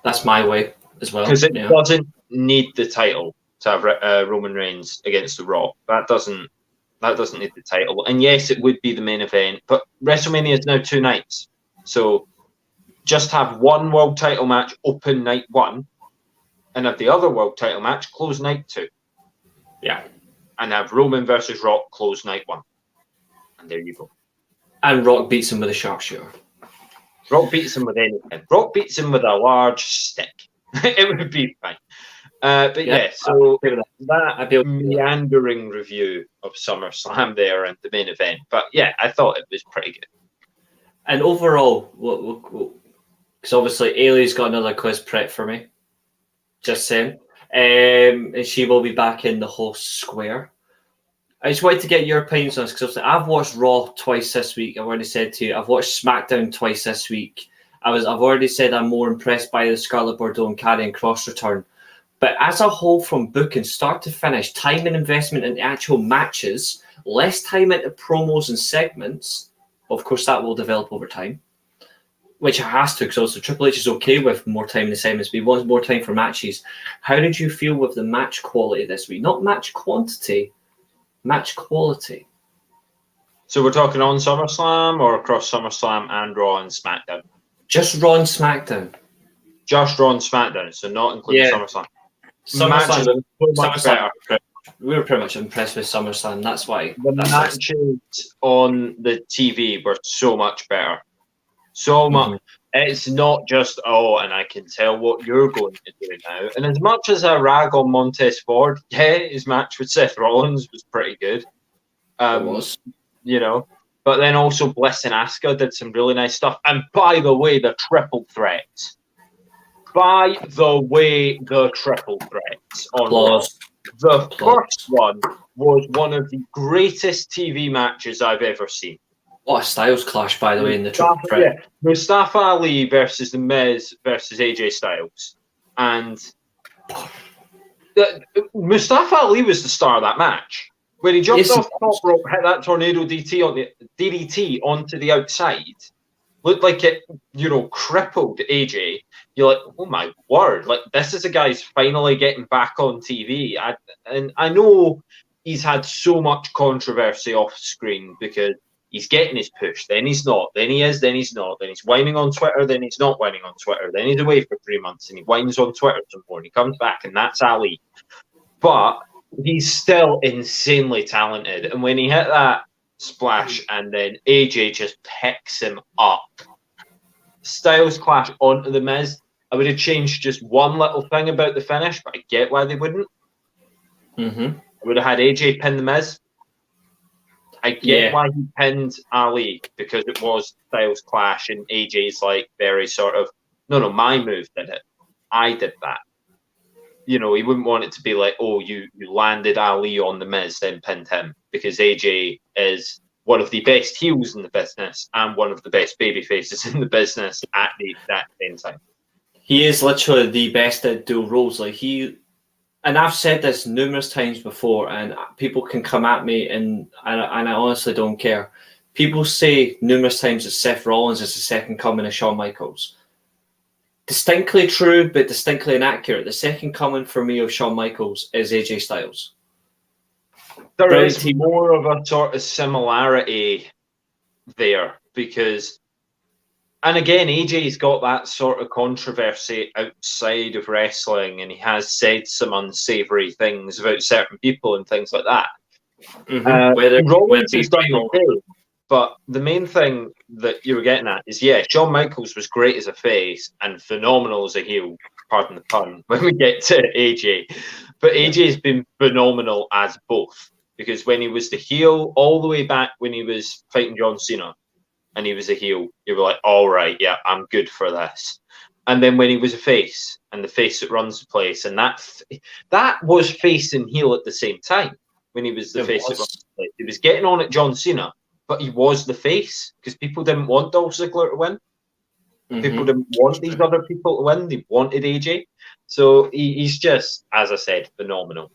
That's my way as well. Because it doesn't need the title to have Roman Reigns against The Rock. That doesn't need the title. And yes, it would be the main event, but WrestleMania is now 2 nights. So just have one world title match open night 1 and have the other world title match close night 2. Yeah. And have Roman versus Rock close night 1. And there you go. And Rock beats him with a sharpshooter. Rock beats him with anything. Rock beats him with a large stick. It would be fine. But yeah, so that meandering review of SummerSlam there and the main event. But yeah, I thought it was pretty good. And overall, because obviously Eilidh's got another quiz prep for me. Just saying. And she will be back in the host square. I just wanted to get your opinions on this because I've watched Raw twice this week. I've already said to you, I've watched SmackDown twice this week. I've already said I'm more impressed by the Scarlett Bordeaux and Karrion Kross return. But as a whole, from booking start to finish, time and investment in the actual matches, less time into promos and segments. Of course, that will develop over time, which it has to, because also Triple H is okay with more time in the segments, but he wants more time for matches. How did you feel with the match quality this week? Not match quantity, match quality. So we're talking on SummerSlam or across SummerSlam and Raw and SmackDown? Just Raw and SmackDown. Just Raw and SmackDown, so not including SummerSlam. SummerSlam, much better. We were pretty much impressed with SummerSlam. That's why the matches on the TV were so much better. So much. It's not just, and I can tell what you're going to do now. And as much as I rag on Montez Ford, his match with Seth Rollins was pretty good. It was. You know, but then also Bliss and Asuka did some really nice stuff. And by the way, the triple threats. On Raw. The first one was one of the greatest TV matches I've ever seen. What a Styles clash, by the way, in the triple threat. Yeah. Mustafa Ali versus The Miz versus AJ Styles. And Mustafa Ali was the star of that match. When he jumped off the top rope, hit that tornado DDT onto the outside, looked like it, crippled AJ. You're like, oh my word! Like, this is a guy's finally getting back on TV. And I know he's had so much controversy off screen because he's getting his push, then he's not, then he is, then he's not, then he's whining on Twitter, then he's not whining on Twitter, then he's away for 3 months and he whines on Twitter some more and he comes back, and that's Ali. But he's still insanely talented. And when he hit that splash and then AJ just picks him up, Styles clash onto The Miz, I would have changed just one little thing about the finish, but I get why they wouldn't. I would have had AJ pin The Miz. I get why he pinned Ali, because it was Styles clash and AJ's like very sort of, no, my move did it. I did that. He wouldn't want it to be like, oh, you landed Ali on The Miz, then pinned him, because AJ is one of the best heels in the business and one of the best baby faces in the business at the exact same time. He is literally the best at dual roles. And I've said this numerous times before, and people can come at me, and I honestly don't care. People say numerous times that Seth Rollins is the second coming of Shawn Michaels. Distinctly true, but distinctly inaccurate. The second coming for me of Shawn Michaels is AJ Styles. There is more of a sort of similarity there because, and again, AJ's got that sort of controversy outside of wrestling, and he has said some unsavory things about certain people and things like that. Rollins has done okay, but the main thing that you were getting at is, Shawn Michaels was great as a face and phenomenal as a heel, pardon the pun, when we get to AJ. But AJ's been phenomenal as both, because when he was the heel, all the way back when he was fighting John Cena, and he was a heel, you were like, all right, yeah, I'm good for this. And then when he was a face, and the face that runs the place, and that was face and heel at the same time, when he was the face that runs the place. He was getting on at John Cena, but he was the face, because people didn't want Dolph Ziggler to win. People didn't want these other people to win. They wanted AJ. So he's just, as I said, phenomenal.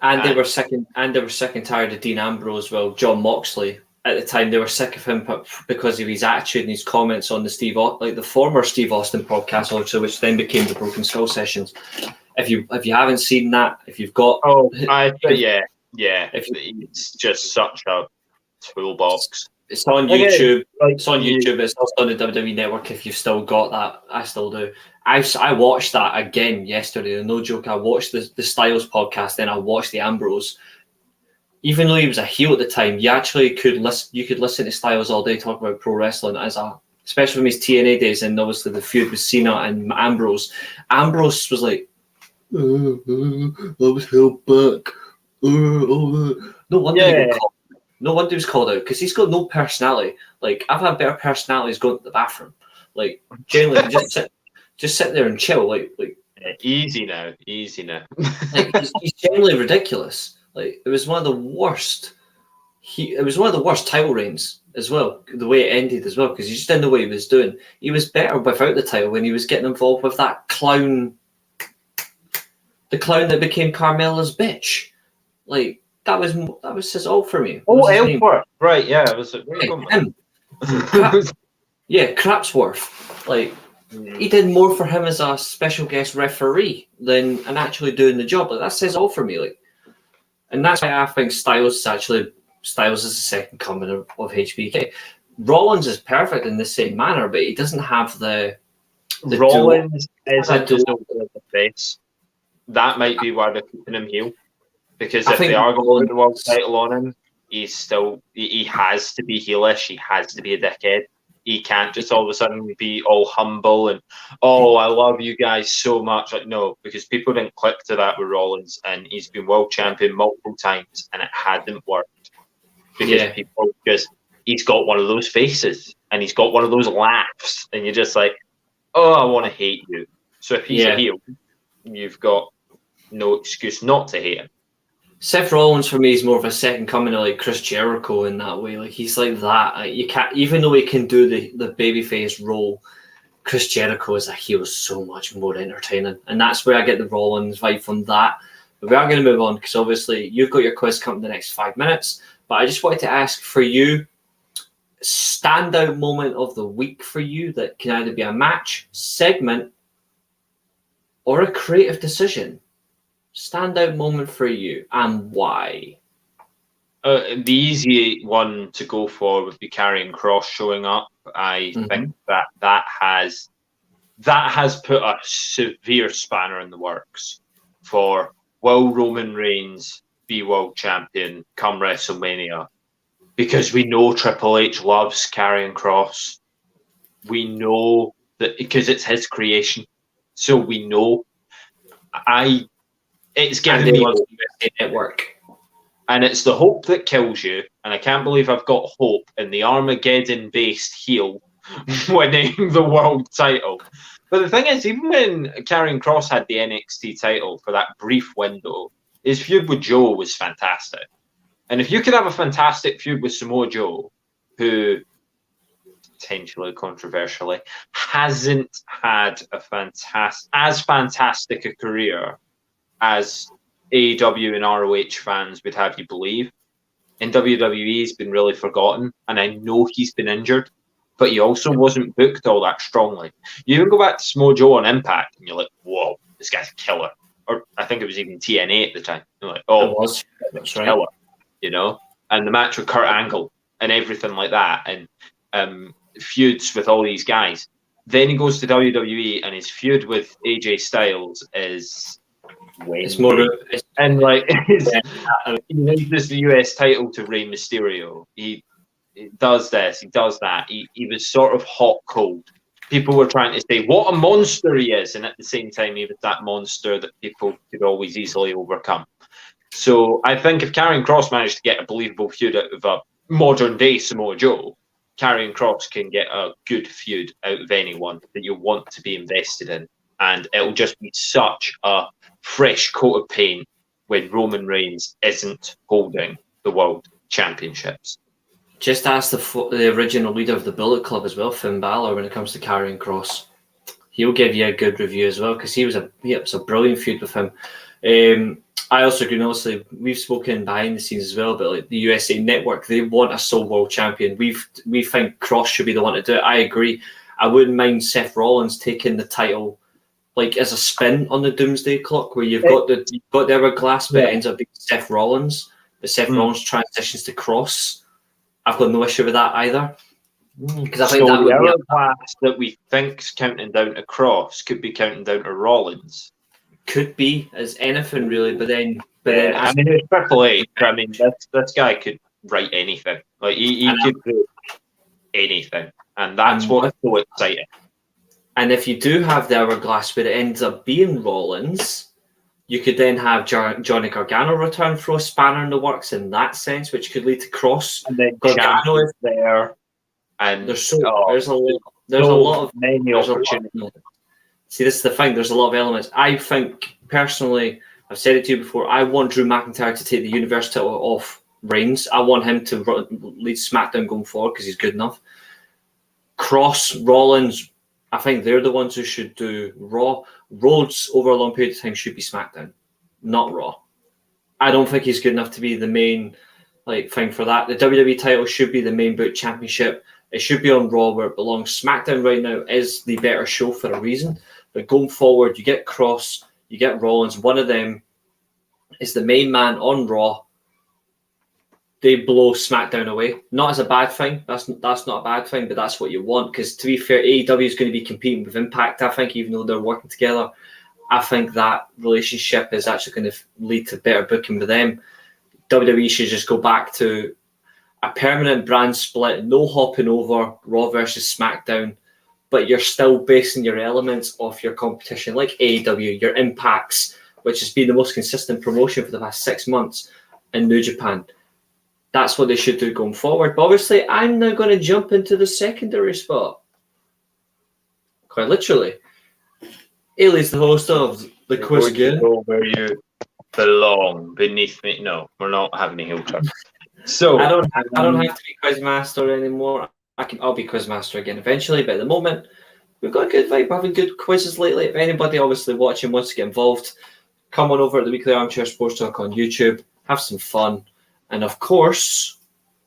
And they were sick and tired of Dean Ambrose as well. John Moxley at the time, they were sick of him because of his attitude and his comments on the former Steve Austin podcast, also, which then became the Broken Skull Sessions. If you haven't seen that, if you've got yeah. It's just such a toolbox. It's on Again, YouTube. like, It's on YouTube. It's also on the WWE Network. If you've still got that, I still do. I watched that again yesterday. No joke. I watched the Styles podcast, then I watched the Ambrose. Even though he was a heel at the time, you actually could listen. You could listen to Styles all day talk about pro wrestling especially from his TNA days, and obviously the feud with Cena and Ambrose. Ambrose was like, I was held back. No wonder no wonder he was called out, because he's got no personality. Like, I've had better personalities going to the bathroom. Like, generally, just sit there and chill. Like easy now. like he's generally ridiculous. Like, it was one of the worst. It was one of the worst title reigns as well. The way it ended as well, because he just didn't know what he was doing. He was better without the title when he was getting involved with that clown. The clown that became Carmella's bitch. Like, that was his all for me. Ellsworth. Right, yeah. It was him. Yeah, Crapsworth. Like, he did more for him as a special guest referee than actually doing the job. Like, that says all for me. Like, and that's why I think Styles is the second coming of HBK. Rollins is perfect in the same manner, but he doesn't have the Rollins isn't just over the face. That might be why they're keeping him heel. Because if they are going to put the world title on him, he has to be heelish. He has to be a dickhead. He can't just all of a sudden be all humble and, I love you guys so much. Like, no, because people didn't click to that with Rollins, and he's been world champion multiple times, and it hasn't worked. Because he's got one of those faces, and he's got one of those laughs, and you're just like, I want to hate you. So if he's a heel, you've got no excuse not to hate him. Seth Rollins for me is more of a second coming of like Chris Jericho in that way. Like, he's like that. Like, you can't, even though he can do the babyface role, Chris Jericho as a heel is so much more entertaining, and that's where I get the Rollins vibe from that. But we are going to move on, because obviously you've got your quiz coming in the next 5 minutes. But I just wanted to ask for you, standout moment of the week for you that can either be a match, segment, or a creative decision. Standout moment for you, and why? The easy one to go for would be Karrion Kross showing up. I think that has put a severe spanner in the works for, will Roman Reigns be world champion come WrestleMania? Because we know Triple H loves Karrion Kross. We know that because it's his creation, so we know. It's giving me hope. Network. And it's the hope that kills you. And I can't believe I've got hope in the Armageddon-based heel winning the world title. But the thing is, even when Karrion Kross had the NXT title for that brief window, his feud with Joe was fantastic. And if you could have a fantastic feud with Samoa Joe, who, potentially controversially, hasn't had as fantastic a career as AEW and ROH fans would have you believe. In WWE, he's been really forgotten, and I know he's been injured, but he also wasn't booked all that strongly. You even go back to Samoa Joe on Impact, and you're like, whoa, this guy's a killer. Or I think it was even TNA at the time. You're like, it was. That's right. Killer, you know? And the match with Kurt Angle and everything like that, and feuds with all these guys. Then he goes to WWE, and his feud with AJ Styles is... It's more, and like he loses the US title to Rey Mysterio. He does this, he does that. He was sort of hot cold. People were trying to say what a monster he is, and at the same time he was that monster that people could always easily overcome. So I think if Karrion Kross managed to get a believable feud out of a modern day Samoa Joe, Karrion Kross can get a good feud out of anyone that you want to be invested in, and it'll just be such a fresh coat of paint when Roman Reigns isn't holding the world championships. Just ask the original leader of the Bullet Club as well, Finn Balor, when it comes to Karrion Kross. He'll give you a good review as well, because it was a brilliant feud with him. I also agree, obviously, we've spoken behind the scenes as well, but like the USA Network, they want a sole world champion. We think Kross should be the one to do it. I agree. I wouldn't mind Seth Rollins taking the title like as a spin on the Doomsday Clock, where you've got the hourglass, but it ends up being Seth Rollins. But Seth Rollins transitions to Cross. I've got no issue with that either. Because I think that would the hourglass that we think's counting down to Cross could be counting down to Rollins. Could be as anything really, but then I mean, it's Triple H. I mean, this guy could write anything. Like he could do anything, and that's what's so exciting. And if you do have the hourglass where it ends up being Rollins, you could then have Johnny Gargano return, throw a spanner in the works in that sense, which could lead to Cross. And then Gargano is there, and there's a lot of many opportunities. See, this is the thing. There's a lot of elements. I think personally, I've said it to you before. I want Drew McIntyre to take the Universal title off Reigns. I want him to lead SmackDown going forward because he's good enough. Cross, Rollins, I think they're the ones who should do Raw. Rhodes, over a long period of time, should be SmackDown, not Raw. I don't think he's good enough to be the main thing for that. The WWE title should be the main boot championship. It should be on Raw where it belongs. SmackDown right now is the better show for a reason. But going forward, you get Cross, you get Rollins. One of them is the main man on Raw. They blow SmackDown away. Not as a bad thing. That's not a bad thing, but that's what you want. Because to be fair, AEW is going to be competing with Impact, I think, even though they're working together. I think that relationship is actually going to lead to better booking with them. WWE should just go back to a permanent brand split, no hopping over Raw versus SmackDown, but you're still basing your elements off your competition, like AEW, your Impacts, which has been the most consistent promotion for the past 6 months, in New Japan. That's what they should do going forward. But obviously, I'm now going to jump into the secondary spot. Quite literally. Eilidh's the host of the quiz again. Where you belong, beneath me. No, we're not having a heel turn. So I don't have to be quizmaster anymore. I'll be quizmaster again eventually, but at the moment, we've got a good vibe. We're having good quizzes lately. If anybody obviously watching wants to get involved, come on over to the Weekly Armchair Sports Talk on YouTube. Have some fun. And of course,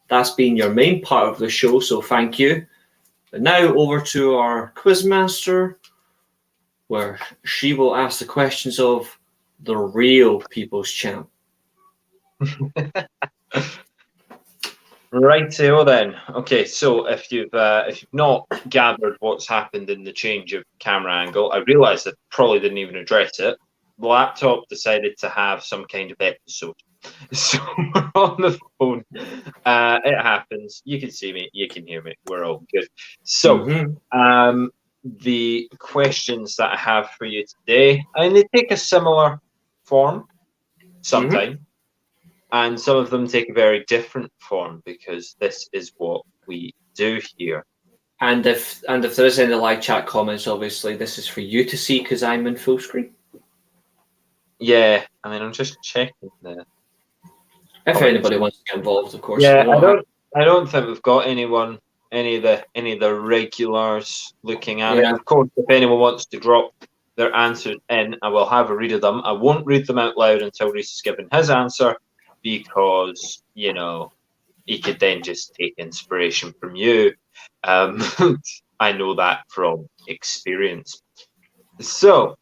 that's been your main part of the show, so thank you. But now over to our quizmaster, where she will ask the questions of the real People's Champ. Righty-o then. Okay, so if you've not gathered what's happened in the change of camera angle, I realise I probably didn't even address it. The laptop decided to have some kind of episode. So we're on the phone. It happens. You can see me. You can hear me. We're all good. So the questions that I have for you today, I mean, they take a similar form sometimes, and some of them take a very different form because this is what we do here. And if there is any live chat comments, obviously this is for you to see because I'm in full screen. Yeah, I mean, I'm just checking there. If anybody wants to get involved, of course. Yeah, I don't think we've got any of the regulars looking at it. Of course, if anyone wants to drop their answers in, I will have a read of them. I won't read them out loud until Reece has given his answer because, you know, he could then just take inspiration from you. I know that from experience. So,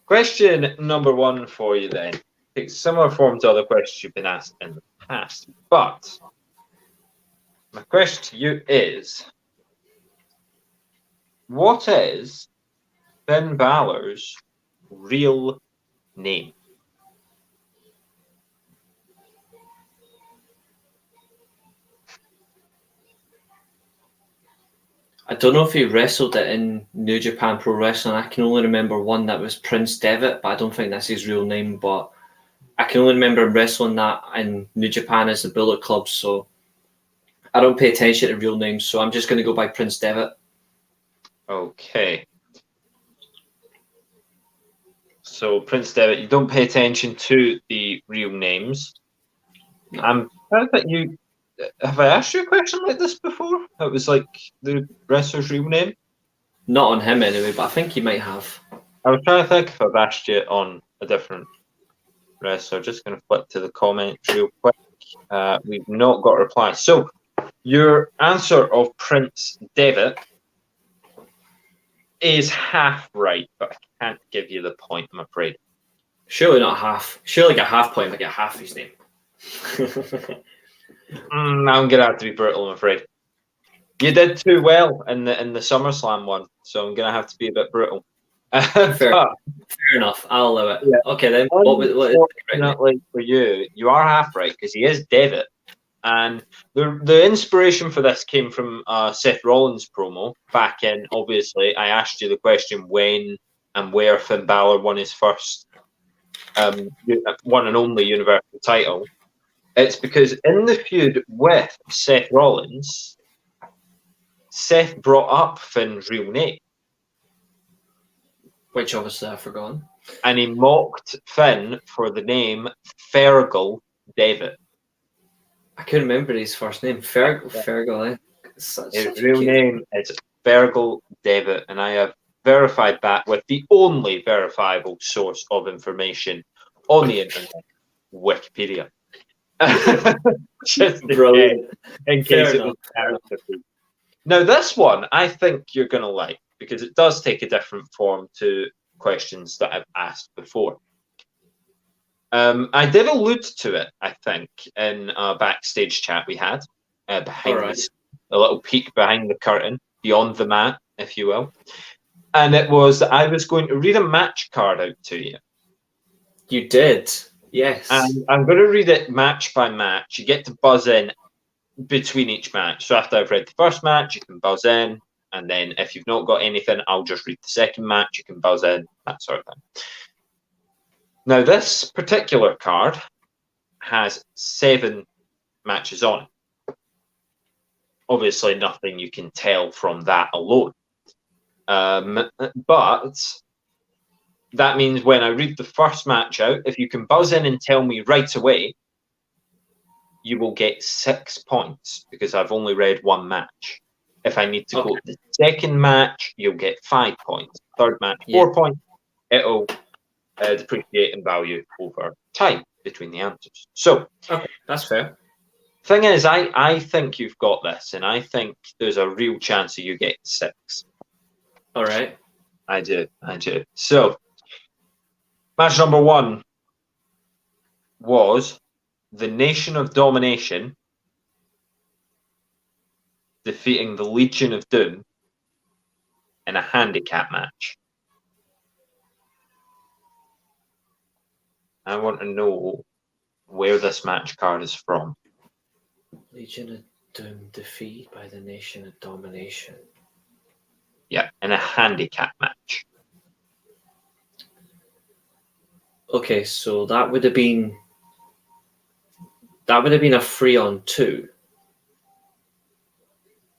question number one for you then. It's similar form to other questions you've been asked in the past, but my question to you is, what is Finn Balor's real name? I don't know if he wrestled it in New Japan Pro Wrestling. I can only remember one that was Prince Devitt, but I don't think that's his real name. But I can only remember him wrestling that in New Japan as the Bullet Club, so I don't pay attention to real names, so I'm just going to go by Prince Devitt. Okay. So Prince Devitt, you don't pay attention to the real names. No. I'm trying to think, have I asked you a question like this before? It was like the wrestler's real name? Not on him anyway, but I think he might have. I was trying to think if I've asked you on a different wrestler. Just going to flip to the comments real quick. We've not got a reply. So, your answer of Prince Devitt is half right, but I can't give you the point, I'm afraid. Surely not half. Surely get half point if I get half his name. I'm gonna have to be brutal, I'm afraid. You did too well in the SummerSlam one, so I'm gonna have to be a bit brutal. Fair enough. I'll allow it. Yeah. Okay then. What is Unfortunately for you, you are half right because he is David. And the inspiration for this came from Seth Rollins' promo back in. Obviously, I asked you the question when and where Finn Balor won his first one and only Universal title. It's because in the feud with Seth Rollins, Seth brought up Finn's real name, which obviously I've forgotten, and he mocked Finn for the name Fergal David. I couldn't remember his first name. Fergal. His real name is Fergal David, and I have verified that with the only verifiable source of information on the internet, Wikipedia. Just brilliant. In case it was character food. Now, this one I think you're going to like because it does take a different form to questions that I've asked before. I did allude to it, I think, in a backstage chat we had behind a little peek behind the curtain, beyond the mat, if you will. And it was that I was going to read a match card out to you. You did, yes. And I'm going to read it match by match. You get to buzz in between each match. So after I've read the first match, you can buzz in. And then if you've not got anything, I'll just read the second match. You can buzz in, that sort of thing. Now, this particular card has 7 matches on it. Obviously, nothing you can tell from that alone. But that means when I read the first match out, if you can buzz in and tell me right away, you will get 6 points because I've only read one match. If I need to go to the second match, you'll get 5 points. Third match, 4 points. It'll depreciate in value over time between the answers. So, that's fair. Thing is, I think you've got this, and I think there's a real chance of you getting 6. All right. I do. So, match number 1 was the Nation of Domination defeating the Legion of Doom in a handicap match. I want to know where this match card is from. Legion of Doom defeated by the Nation of Domination. Yeah, in a handicap match. Okay, so that would have been a 3-on-2.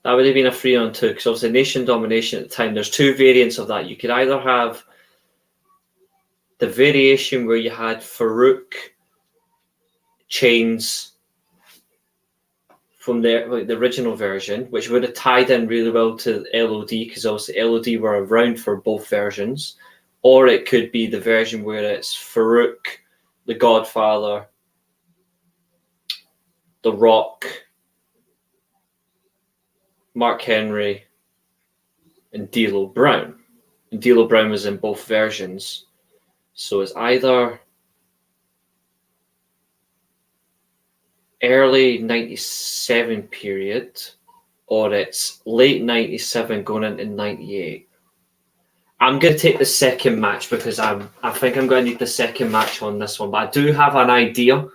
That would have been a 3-on-2 because obviously Nation Domination at the time. There's 2 variants of that. You could either have the variation where you had Farouk chains from the original version, which would have tied in really well to LOD because obviously LOD were around for both versions. Or it could be the version where it's Farouk, the Godfather, The Rock, Mark Henry, and D'Lo Brown. And D'Lo Brown was in both versions. So it's either early 97 period or it's late 97 going into 98. I'm going to take the second match because I think I'm going to need the second match on this one. But I do have an idea.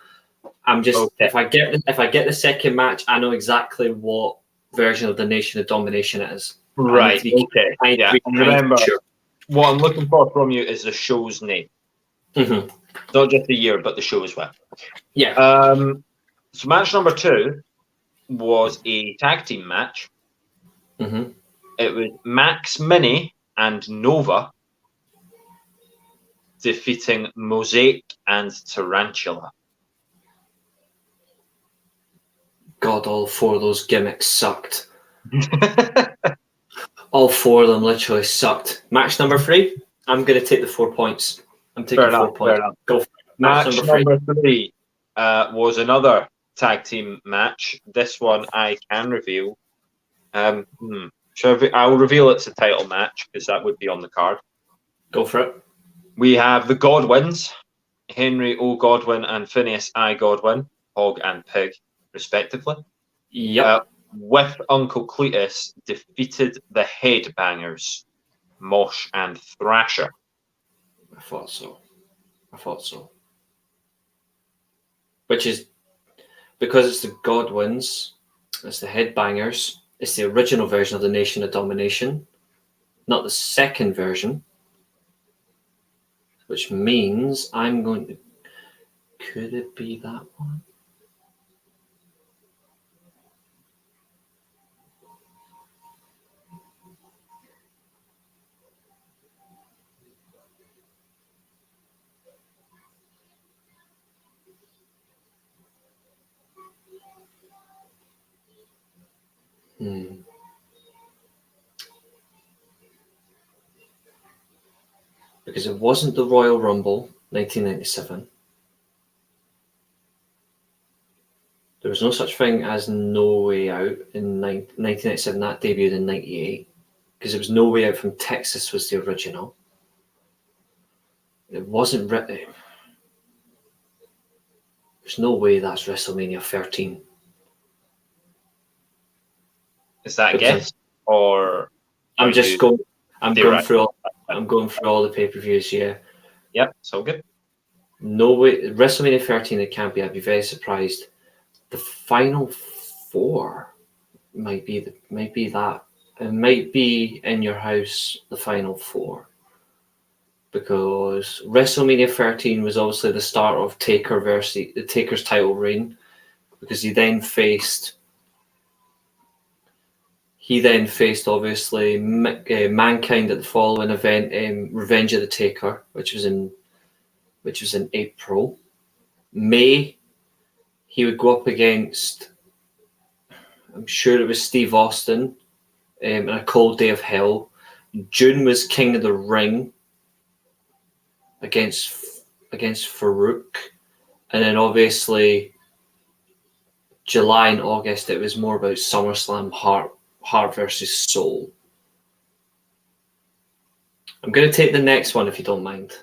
I'm just if I get the second match, I know exactly what version of the Nation of Domination it is. Right. Remember, what I'm looking for from you is the show's name. Mm-hmm. Not just the year, but the show as well. Yeah. So match number 2 was a tag team match. Mm-hmm. It was Max Mini and Nova defeating Mosaic and Tarantula. God, all 4 of those gimmicks sucked. All 4 of them literally sucked. Match number 3, I'm going to take the 4 points. I'm taking 4 points. Go for it. Match number 3 was another tag team match. This one I can reveal. I'll reveal it's a title match because that would be on the card. Go for it. We have the Godwins, Henry O. Godwin and Phineas I. Godwin, Hog and Pig, respectively. Yep. With Uncle Cletus defeated the Headbangers, Mosh and Thrasher. I thought so. Which is because it's the Godwins, it's the Headbangers, it's the original version of the Nation of Domination, not the second version. Which means I'm going to. Could it be that one? Because it wasn't the Royal Rumble 1997. There was no such thing as No Way Out in 1997. That debuted in 98. Because it was No Way Out from Texas was the original. It wasn't written. There's no way that's WrestleMania 13. Is that a guess? Or I'm going through all the pay-per-views, yeah. Yep, so good. No way. WrestleMania 13, it can't be. I'd be very surprised. The final four might be that. It might be In Your House, the final four. Because WrestleMania 13 was obviously the start of Taker versus the Taker's title reign. Because he then faced obviously Mankind at the following event, Revenge of the Taker, which was in April. May, he would go up against, I'm sure it was Steve Austin, in A Cold Day of Hell. June was King of the Ring against Farouk, and then obviously July and August it was more about SummerSlam, Heart versus Soul. I'm going to take the next one if you don't mind.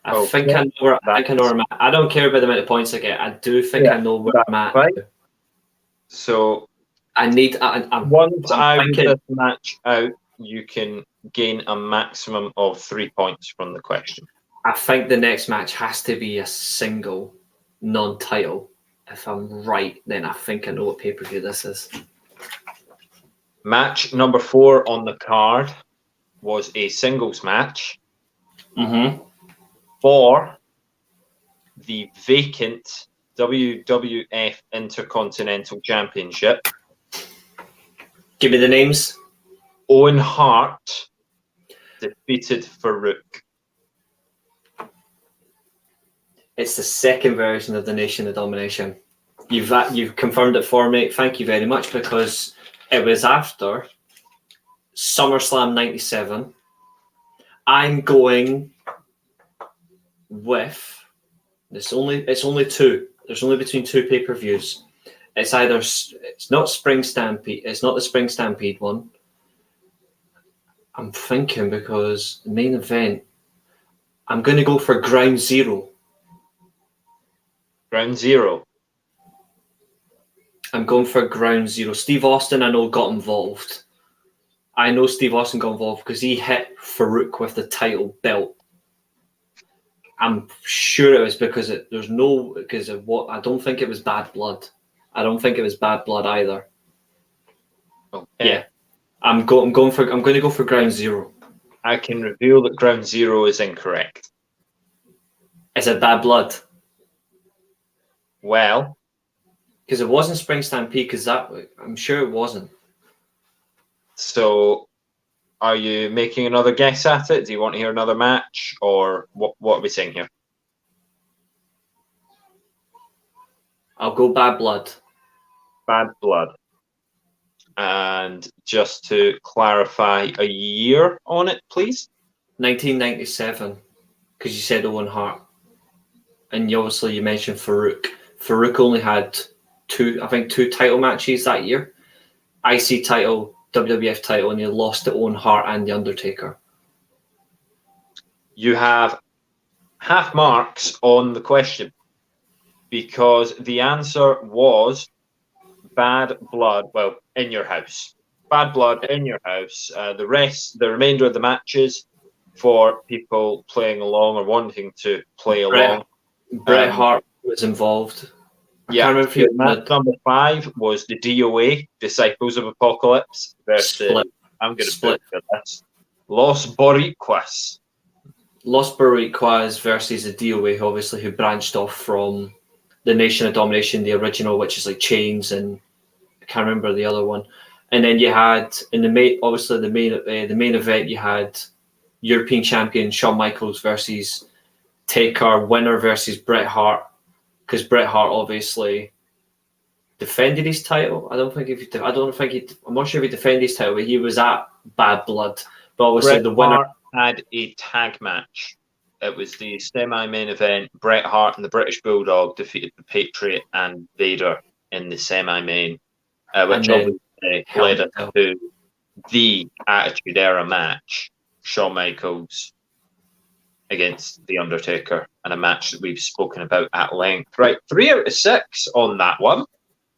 I think I know where I'm at. I don't care about the amount of points I get. I do think I know where I'm at. Right. So once I get this match out, you can gain a maximum of 3 points from the question. I think the next match has to be a single, non-title. If I'm right, then I think I know what pay-per-view this is. Match number 4 on the card was a singles match for the vacant WWF Intercontinental Championship. Give me the names. Owen Hart defeated Farouk. It's the second version of the Nation of Domination. You've confirmed it for me. Thank you very much, because it was after SummerSlam 97. I'm going with it's only two. There's only between two pay-per-views. It's not Spring Stampede. It's not the Spring Stampede one. I'm thinking because the main event. I'm going to go for Ground Zero. Ground Zero. I'm going for Ground Zero. Steve Austin, I know, got involved. I know Steve Austin got involved because he hit Farouk with the title belt. I'm sure it was because I don't think it was Bad Blood. I don't think it was Bad Blood either. Okay. Yeah, I'm going to go for Ground Zero. I can reveal that Ground Zero is incorrect. Is it Bad Blood? Well, because it wasn't Spring Stampede. Because I'm sure it wasn't. So, are you making another guess at it? Do you want to hear another match, or what are we saying here? I'll go Bad Blood. Bad Blood. And just to clarify a year on it, please. 1997, because you said Owen Hart. And you mentioned Farouk. Farouk only had two title matches that year. IC title WWF title and he lost to Owen Hart and The Undertaker? You have half marks on the question because the answer was Bad Blood. Well, in your house. Bad Blood in your house. The remainder of the matches for people playing along or wanting to play along. Bret Hart was involved. Match number 5 was the DOA, Disciples of Apocalypse, versus, I'm going to put this, Los Boricuas. Los Boricuas versus the DOA, obviously, who branched off from the Nation of Domination, the original, which is like Chains, and I can't remember the other one. And then you had in the main event, you had European champion Shawn Michaels versus Taker, winner versus Bret Hart, because Bret Hart obviously defended his title. I'm not sure if he defended his title, but he was at Bad Blood. But obviously Bret the winner Hart had a tag match. It was the semi-main event. Bret Hart and the British Bulldog defeated the Patriot and Vader in the semi-main, which obviously led us to the Attitude Era match, Shawn Michaels against The Undertaker, and a match that we've spoken about at length. Right, 3 out of 6 on that one.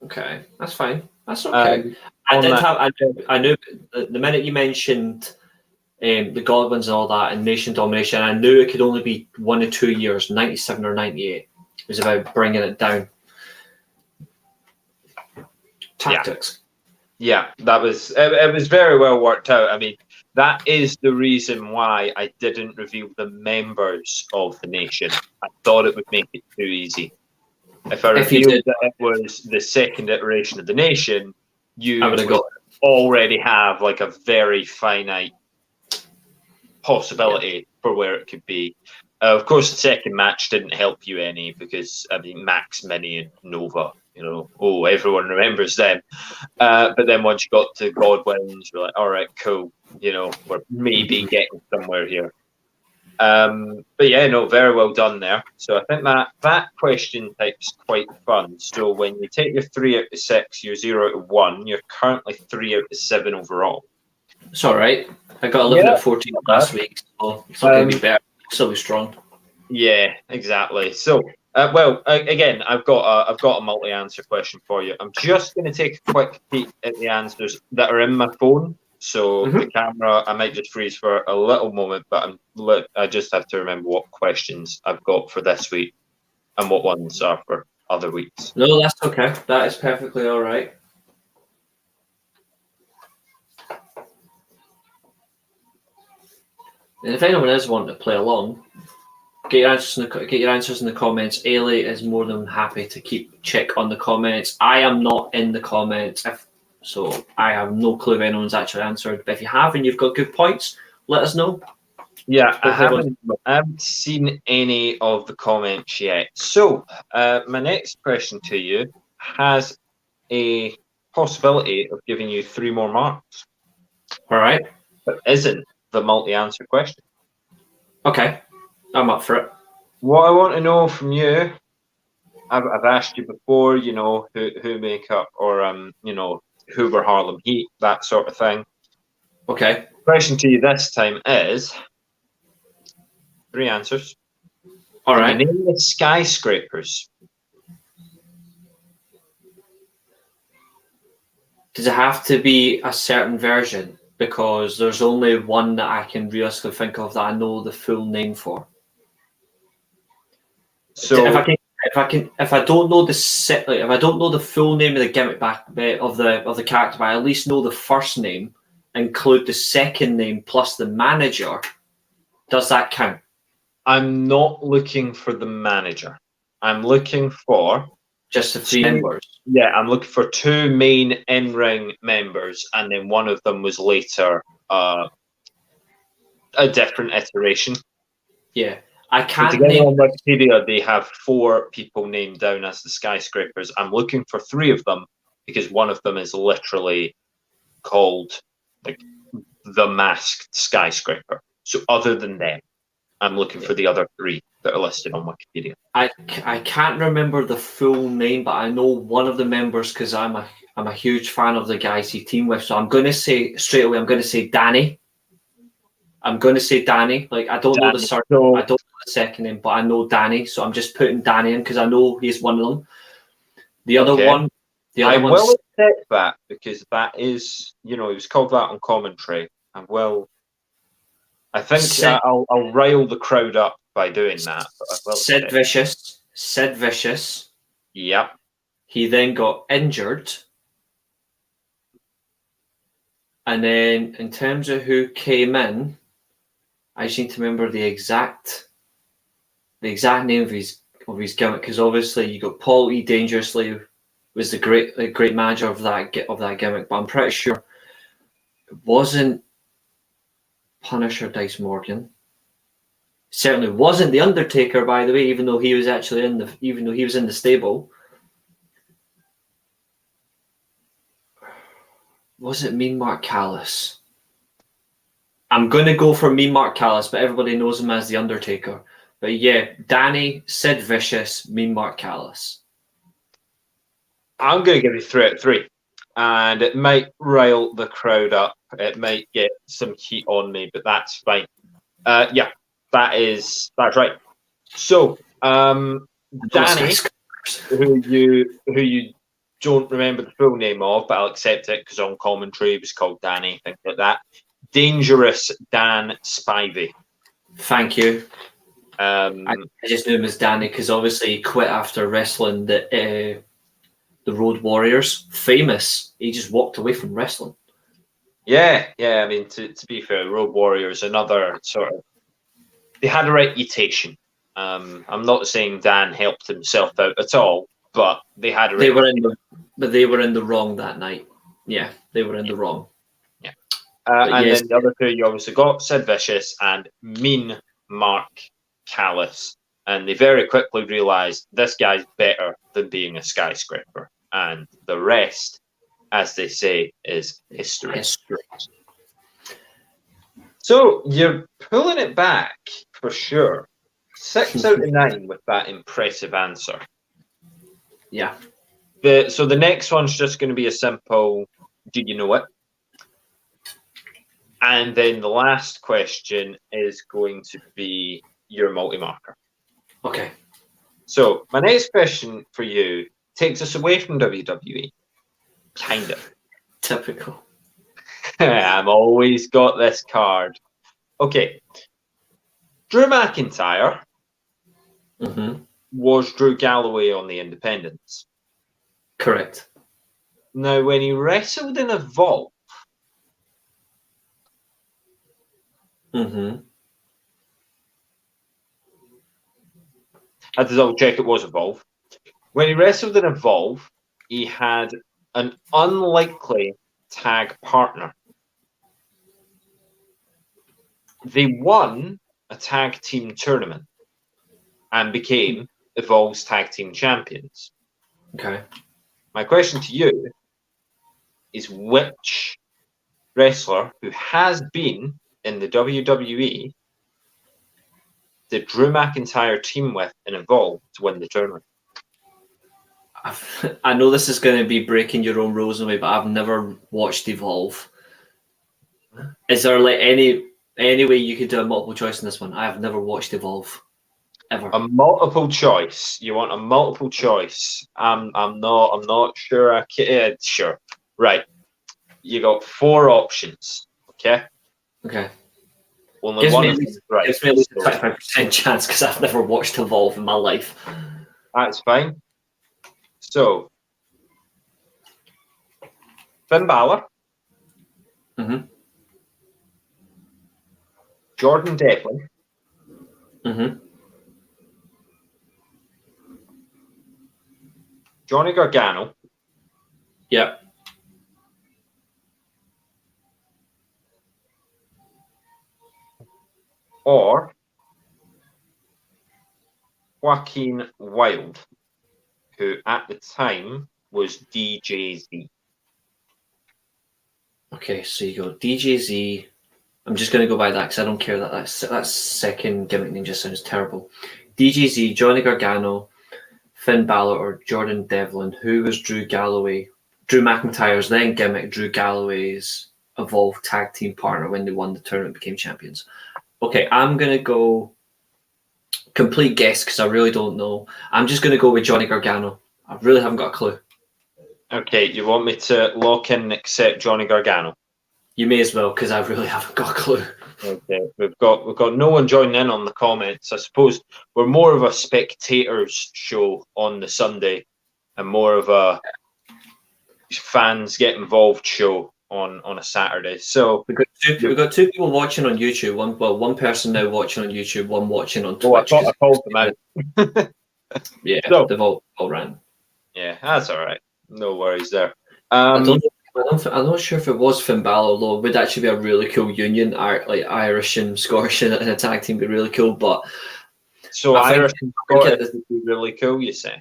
Okay, that's fine. That's okay. I knew the minute you mentioned the Godwins and all that and Nation Domination, I knew it could only be 1 or 2 years, 97 or 98. It was about bringing it down. Tactics. Yeah, that was it was very well worked out. I mean, that is the reason why I didn't reveal the members of the Nation. I thought it would make it too easy. If I revealed that it was the second iteration of the Nation, you would already have like a very finite possibility for where it could be. Of course, the second match didn't help you any because, I mean, Max, Mini, and Nova, everyone remembers them. But then once you got to Godwins, you're like, all right, cool. We're maybe getting somewhere here. But yeah, no, very well done there. So I think that question type's quite fun. So when you take your 3 out of 6, you're 0 out of 1. You're currently 3 out of 7 overall. It's all right. I got 11 out of 14 last week, so it's not going to be better. Still be strong. Yeah, exactly. So, again, I've got a multi-answer question for you. I'm just going to take a quick peek at the answers that are in my phone. So the camera, I might just freeze for a little moment, but I just have to remember what questions I've got for this week and what ones are for other weeks. No, that's okay. That is perfectly all right. And if anyone is wanting to play along, get your answers in the comments. Eilidh is more than happy to check on the comments. I am not in the comments, so I have no clue if anyone's actually answered. But if you have and you've got good points, let us know. Yeah, I haven't seen any of the comments yet. So my next question to you has a possibility of giving you 3 more marks. All right. But isn't the multi-answer question. Okay, I'm up for it. What I want to know from you, I've asked you before, who make up or who were Harlem Heat, that sort of thing. Okay. Question to you this time is 3 answers. All right. Name the skyscrapers. Does it have to be a certain version? Because there's only one that I can realistically think of that I know the full name for. So if I don't know the full name of the gimmick back of the character, but I at least know the first name, include the second name plus the manager, does that count? I'm not looking for the manager. I'm looking for just the 3 members. Yeah, I'm looking for 2 main in-ring members, and then one of them was later a different iteration. Yeah, I can't. Together on Wikipedia, they have 4 people named down as the skyscrapers. I'm looking for 3 of them because one of them is literally called like the Masked Skyscraper. So other than them, I'm looking for the other 3 that are listed on Wikipedia. I can't remember the full name, but I know one of the members because I'm I'm a huge fan of the guys he teamed with. So I'm going to say straight away, I'm going to say Danny. Like, I don't know the surname, So, I don't know the second name, but I know Danny. So I'm just putting Danny in because I know he's one of them. The other Okay. one, I will accept that because that is, he was called that on commentary. And I think I'll rile the crowd up by doing that. But I will Sid Vicious. Yep. He then got injured. And then in terms of who came in, I just need to remember the exact name of his gimmick, because obviously you got Paul E. Dangerously was the great manager of that gimmick, but I'm pretty sure it wasn't Punisher Dice Morgan. Certainly wasn't the Undertaker, by the way, even though he was in the stable. Was it Mean Mark Callis? I'm going to go for Mean Mark Callis, but everybody knows him as the Undertaker. But yeah, Danny, Sid Vicious, Mean Mark Callis. I'm going to give you 3 out of 3. And it might rile the crowd up. It might get some heat on me, but that's fine. Yeah, that's right. So, Danny, who you don't remember the full name of, but I'll accept it because on commentary it was called Danny, things like that. Dangerous Dan Spivey. Thank you. I just knew him as Danny because obviously he quit after wrestling the Road Warriors. Famous. He just walked away from wrestling. Yeah. I mean, to be fair, Road Warriors, another sort of, they had a reputation. I'm not saying Dan helped himself out at all, but they had a reputation. They were in the wrong that night. Yeah, they were in the wrong. Yeah. And then the other 2 you obviously got Sid Vicious and Mean Mark Callis. And they very quickly realised this guy's better than being a skyscraper. And the rest, as they say, is history. So you're pulling it back for sure. 6 out of 9 with that impressive answer. Yeah. So the next one's just going to be a simple, do you know it? And then the last question is going to be your multi-marker. Okay. So my next question for you takes us away from WWE. Kind of. Typical. I've always got this card. Okay. Drew McIntyre was Drew Galloway on the Independents. Correct. Now, when he wrestled in Evolve, I had to double check it was Evolve. When he wrestled in Evolve, he had an unlikely tag partner. They won a tag team tournament and became Evolve's tag team champions. Okay. My question to you is, which wrestler who has been in the WWE did Drew McIntyre team with in Evolve to win the tournament? I know this is going to be breaking your own rules away, but I've never watched Evolve. Is there like any way you could do a multiple choice in this one? I have never watched Evolve. Ever. A multiple choice. You want a multiple choice? I'm not sure. I can. Sure. Right. You got 4 options. Okay. Only gives one me of them is right. Gives me at least a 25% chance because I've never watched Evolve in my life. That's fine. So, Finn Balor, Jordan Devlin, Johnny Gargano, yep, or Joaquin Wilde, who at the time was DJZ. Okay, so you go DJZ. I'm just going to go by that because I don't care that second gimmick name just sounds terrible. DJZ, Johnny Gargano, Finn Balor, or Jordan Devlin. Who was Drew Drew McIntyre's then gimmick, Drew Galloway's Evolve tag team partner when they won the tournament, became champions. Okay, I'm going to go complete guess because I really don't know. I'm just going to go with Johnny Gargano. I really haven't got a clue. Okay, you want me to lock in and accept Johnny Gargano? You may as well because I really haven't got a clue. Okay, we've got no one joining in on the comments. I suppose we're more of a spectators show on the Sunday and more of a fans get involved show on a Saturday. So we've got two people watching on YouTube. One person now watching on YouTube, one watching on Twitch. I called them out. Yeah, so, they've all ran. Yeah, that's all right. No worries there. I'm not sure if it was Finn Balor, although it would actually be a really cool union, like Irish and Scottish in a tag team, would be really cool. But so Irish and Scottish would be really cool, you say?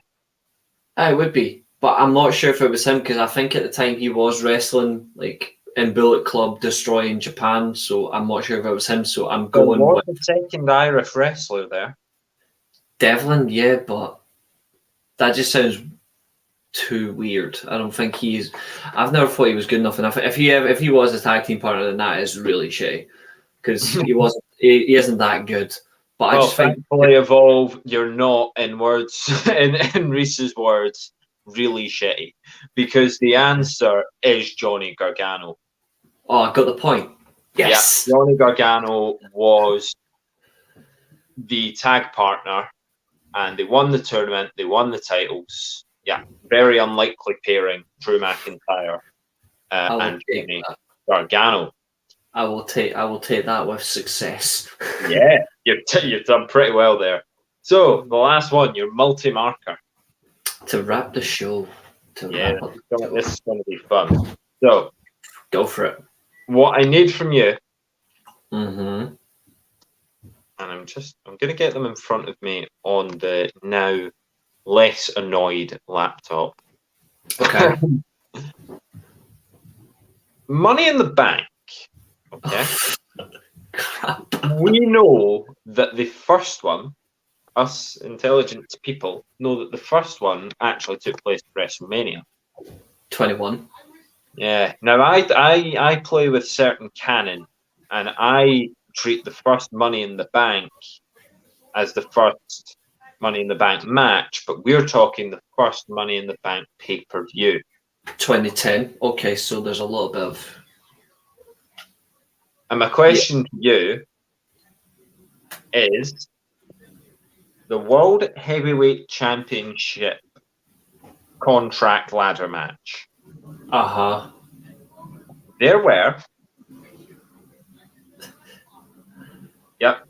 It would be, but I'm not sure if it was him because I think at the time he was wrestling like in Bullet Club, destroying Japan. So I'm not sure if it was him. So I'm going with the second Irish wrestler there. Devlin, yeah, but that just sounds too weird. I don't think I've never thought he was good enough. And if he was a tag team partner, then that is really shitty because he wasn't. He isn't that good. But I just think Evolve. You're not in words in Reece's words. Really shitty because the answer is Johnny Gargano. Oh, I got the point. Yes, yeah, Johnny Gargano was the tag partner, and they won the tournament. They won the titles. Yeah, very unlikely pairing, Drew McIntyre and Johnny Gargano. I will take that with success. Yeah, you've done pretty well there. So the last one, your multi-marker. To wrap the show. This is going to be fun. So go for it. What I need from you, and I'm going to get them in front of me on the now less annoyed laptop. Okay. Money in the Bank. Okay. Crap. We know that the first one, us intelligent people, know that the first one actually took place at WrestleMania 21. Yeah. Now I play with certain canon, and I treat the first Money in the Bank as the first Money in the Bank match, but we're talking the first Money in the Bank pay-per-view. 2010. Okay, so there's a little bit of. And my question to you is the World Heavyweight Championship contract ladder match. There were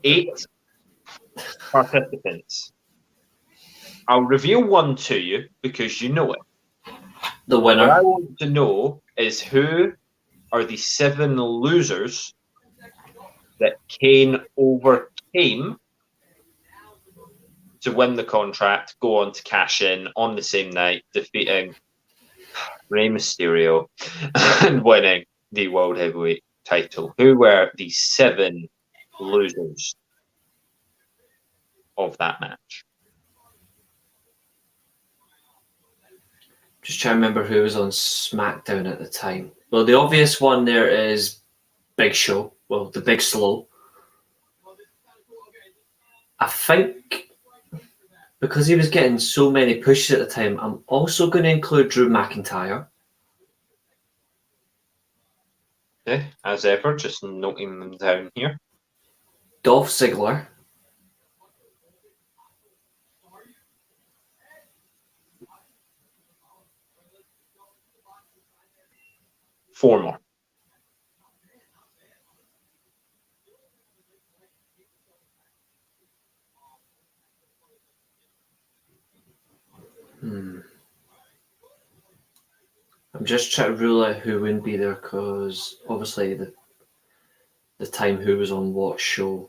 8 participants. I'll reveal one to you because you know it. The winner. What I want to know is who are the 7 losers that Keane overcame to win the contract, go on to cash in on the same night, defeating Rey Mysterio and winning the World Heavyweight title. Who were the 7 losers of that match? Just trying to remember who was on SmackDown at the time. Well, the obvious one there is Big Show. Well, the Big Slow. I think because he was getting so many pushes at the time, I'm also going to include Drew McIntyre. Okay, as ever, just noting them down here. Dolph Ziggler. Four more. I'm just trying to rule out who wouldn't be there because obviously the time who was on what show.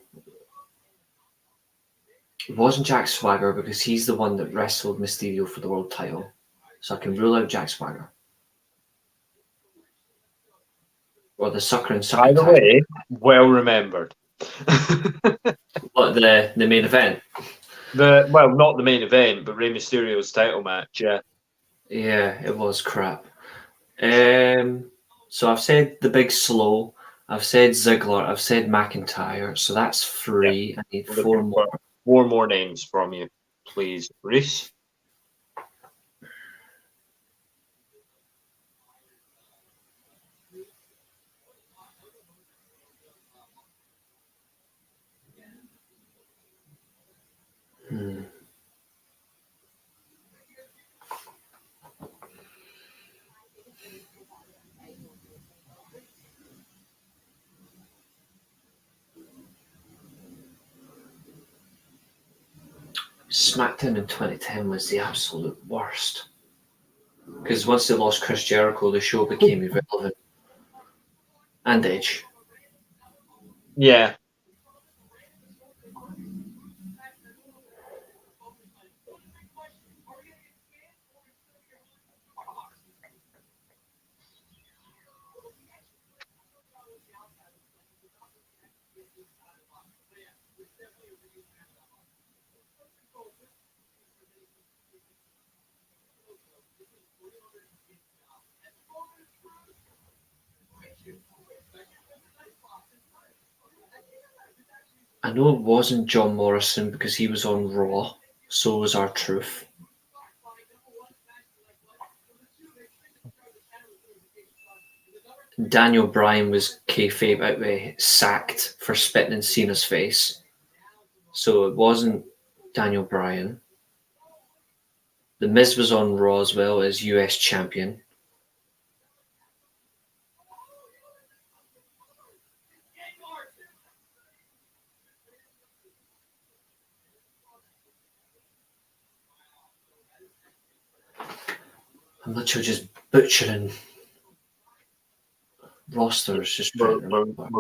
It wasn't Jack Swagger because he's the one that wrestled Mysterio for the world title. So I can rule out Jack Swagger. Or the Sucker and Sucker. By the way, well remembered. What, the main event? Not the main event, but Rey Mysterio's title match, yeah. Yeah, it was crap. So I've said the Big Slow. I've said Ziggler. I've said McIntyre. So that's 3. I need 4 more. 4 more names from you, please, Reece. SmackDown in 2010 was the absolute worst. Because once they lost Chris Jericho, the show became irrelevant. And Edge. Yeah. I know it wasn't John Morrison because he was on Raw. So was R-Truth. Daniel Bryan was kayfabe sacked for spitting in Cena's face. So it wasn't Daniel Bryan. The Miz was on Raw as well as US champion. I'm literally just butchering rosters. Just we're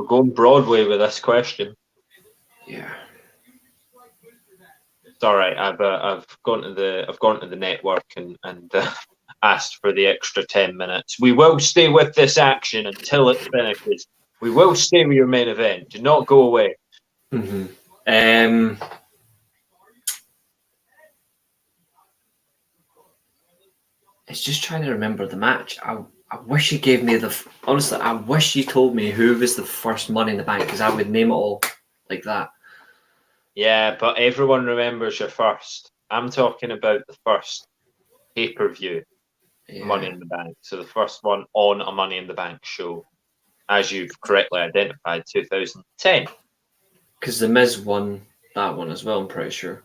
going Broadway with this question. Yeah. It's all right. I've gone to the network and asked for the extra 10 minutes. We will stay with this action until it finishes. We will stay with your main event. Do not go away. Mm-hmm. It's just trying to remember the match. I wish you gave me honestly, I wish you told me who was the first Money in the Bank because I would name it all like that. Yeah, but everyone remembers your first. I'm talking about the first pay-per-view Money in the Bank. So the first one on a Money in the Bank show, as you've correctly identified, 2010. Because The Miz won that one as well, I'm pretty sure.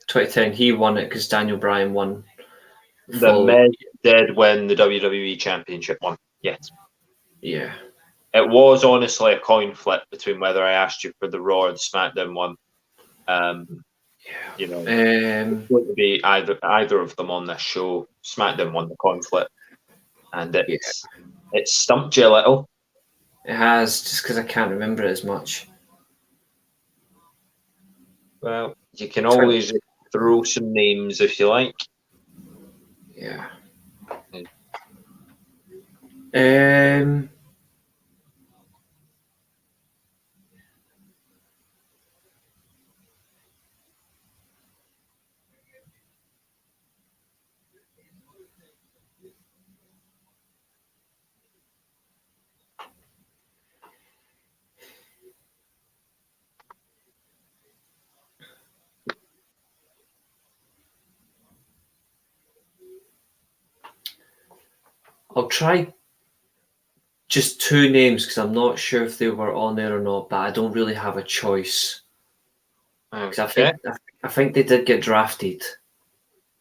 2010, he won it because Daniel Bryan won. The Miz did win the WWE Championship one. Yes. Yeah. It was honestly a coin flip between whether I asked you for the Raw or the SmackDown one. You know, it's going to be either of them on this show. SmackDown won the coin flip, and it's stumped you a little. It has, just because I can't remember it as much. Well, you can always throw some names if you like. Yeah. I'll try just 2 names because I'm not sure if they were on there or not, but I don't really have a choice. Okay. I think they did get drafted,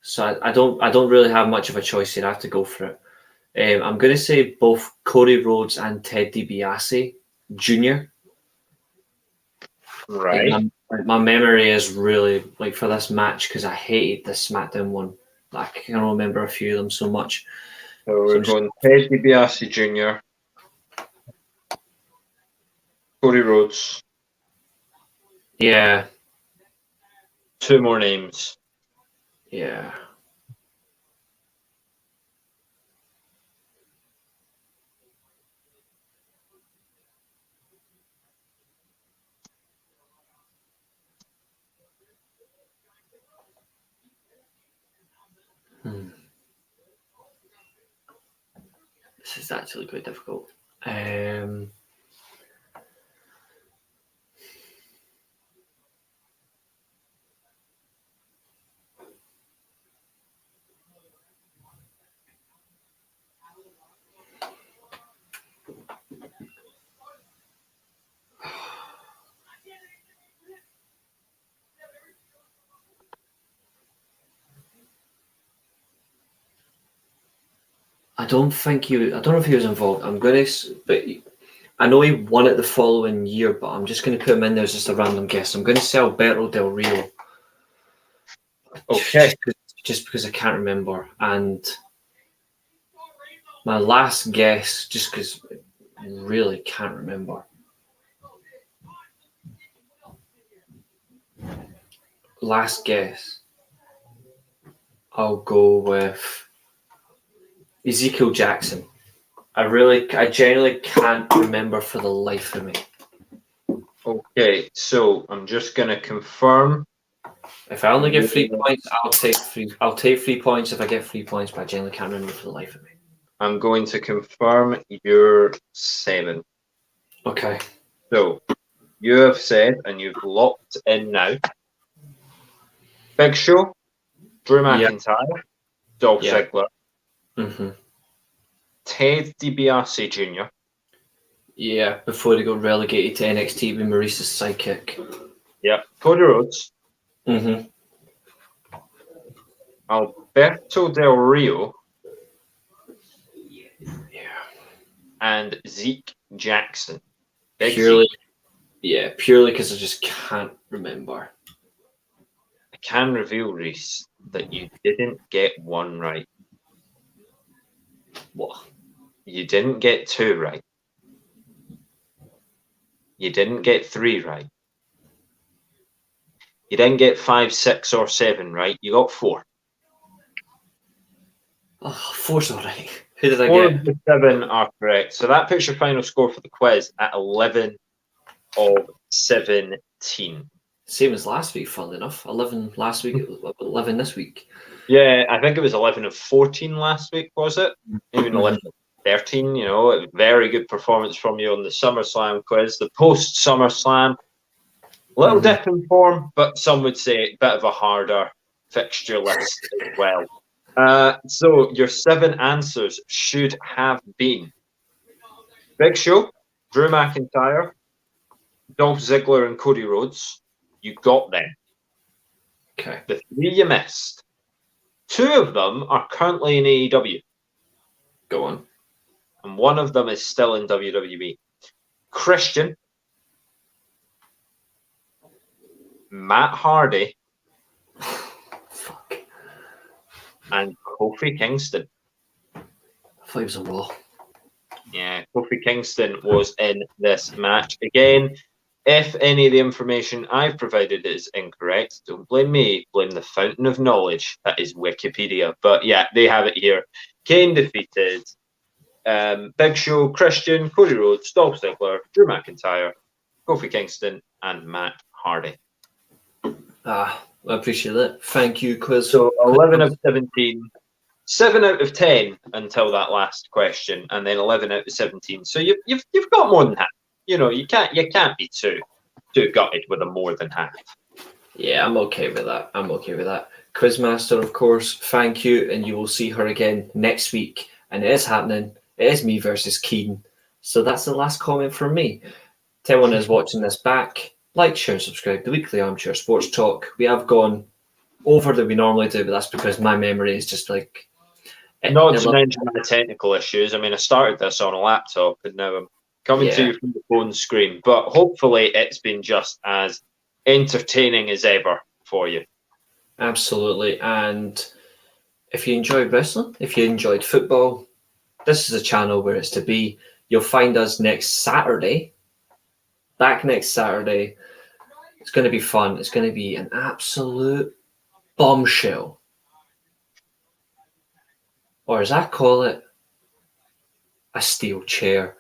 so I don't really have much of a choice here. I have to go for it. I'm going to say both Cody Rhodes and Ted DiBiase Jr. Right. My memory is really for this match because I hated the SmackDown one. I can't remember a few of them so much. So we're going Ted DiBiase Jr., Cody Rhodes. Yeah. 2 more names. Yeah. This is actually quite difficult. I don't know if he was involved. But I know he won it the following year, but I'm just going to put him in there as just a random guess. I'm going to say Alberto Del Rio. Okay. Just because I can't remember. And my last guess, just because I really can't remember. Last guess. I'll go with Ezekiel Jackson. I genuinely can't remember for the life of me. Okay, so I'm just going to confirm. If I only get 3 points, I'll take 3. I'll take 3 points if I get 3 points, but I genuinely can't remember for the life of me. I'm going to confirm your 7. Okay. So you have said, and you've locked in now, Big Show, Drew McIntyre, Dolph Ziggler, Ted DiBiase Jr. Yeah, before they got relegated to NXT with Maurice's sidekick. Yep. Cody Rhodes. Alberto Del Rio. Yeah. And Zeke Jackson. Purely because I just can't remember. I can reveal, Reece, that you didn't get 1 right. What? You didn't get 2 right. You didn't get 3 right. You didn't get 5, 6, or 7 right. You got 4. Oh, 4's all right. Who did I 4 get? of the 7 are correct. So that puts your final score for the quiz at 11 of 17. Same as last week, funnily enough. 11 last week, 11 this week. Yeah, I think it was 11 of 14 last week, was it? Even 11 of 13, you know. A very good performance from you on the SummerSlam quiz. The post-SummerSlam, little dip in form, but some would say a bit of a harder fixture list as well. So your 7 answers should have been Big Show, Drew McIntyre, Dolph Ziggler and Cody Rhodes. You got them. Okay. The 3 you missed. 2 of them are currently in AEW. Go on. And 1 of them is still in WWE. Christian, Matt Hardy, Fuck. and Kofi Kingston. I thought he was a Raw. Yeah, Kofi Kingston was in this match. Again, if any of the information I've provided is incorrect, don't blame me, blame the fountain of knowledge. That is Wikipedia. But yeah, they have it here. Kane defeated Big Show, Christian, Cody Rhodes, Dolph Ziggler, Drew McIntyre, Kofi Kingston, and Matt Hardy. I appreciate it. Thank you, quiz. So 11 of 17, 7 out of 10 until that last question, and then 11 out of 17. So you've got more than half. You know, you can't be too gutted with a more than half. Yeah, I'm okay with that. Quizmaster, of course, thank you, and you will see her again next week. And it is happening. It is me versus Keane. So that's the last comment from me. To anyone who's watching this back, like, share, and subscribe. The Weekly Armchair Sports Talk. We have gone over than we normally do, but that's because my memory is just like... Not to mention the technical issues. I mean, I started this on a laptop, and now I'm coming to you from the phone screen. But hopefully it's been just as entertaining as ever for you. Absolutely. And if you enjoyed wrestling, if you enjoyed football, this is a channel where it's to be. You'll find us next Saturday. Back next Saturday. It's going to be fun. It's going to be an absolute bombshell. Or as I call it, a steel chair.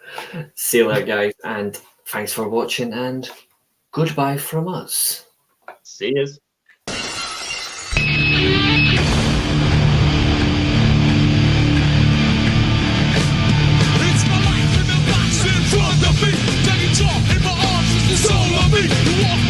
See you later, guys. And thanks for watching. And goodbye from us. See yous. me. You walk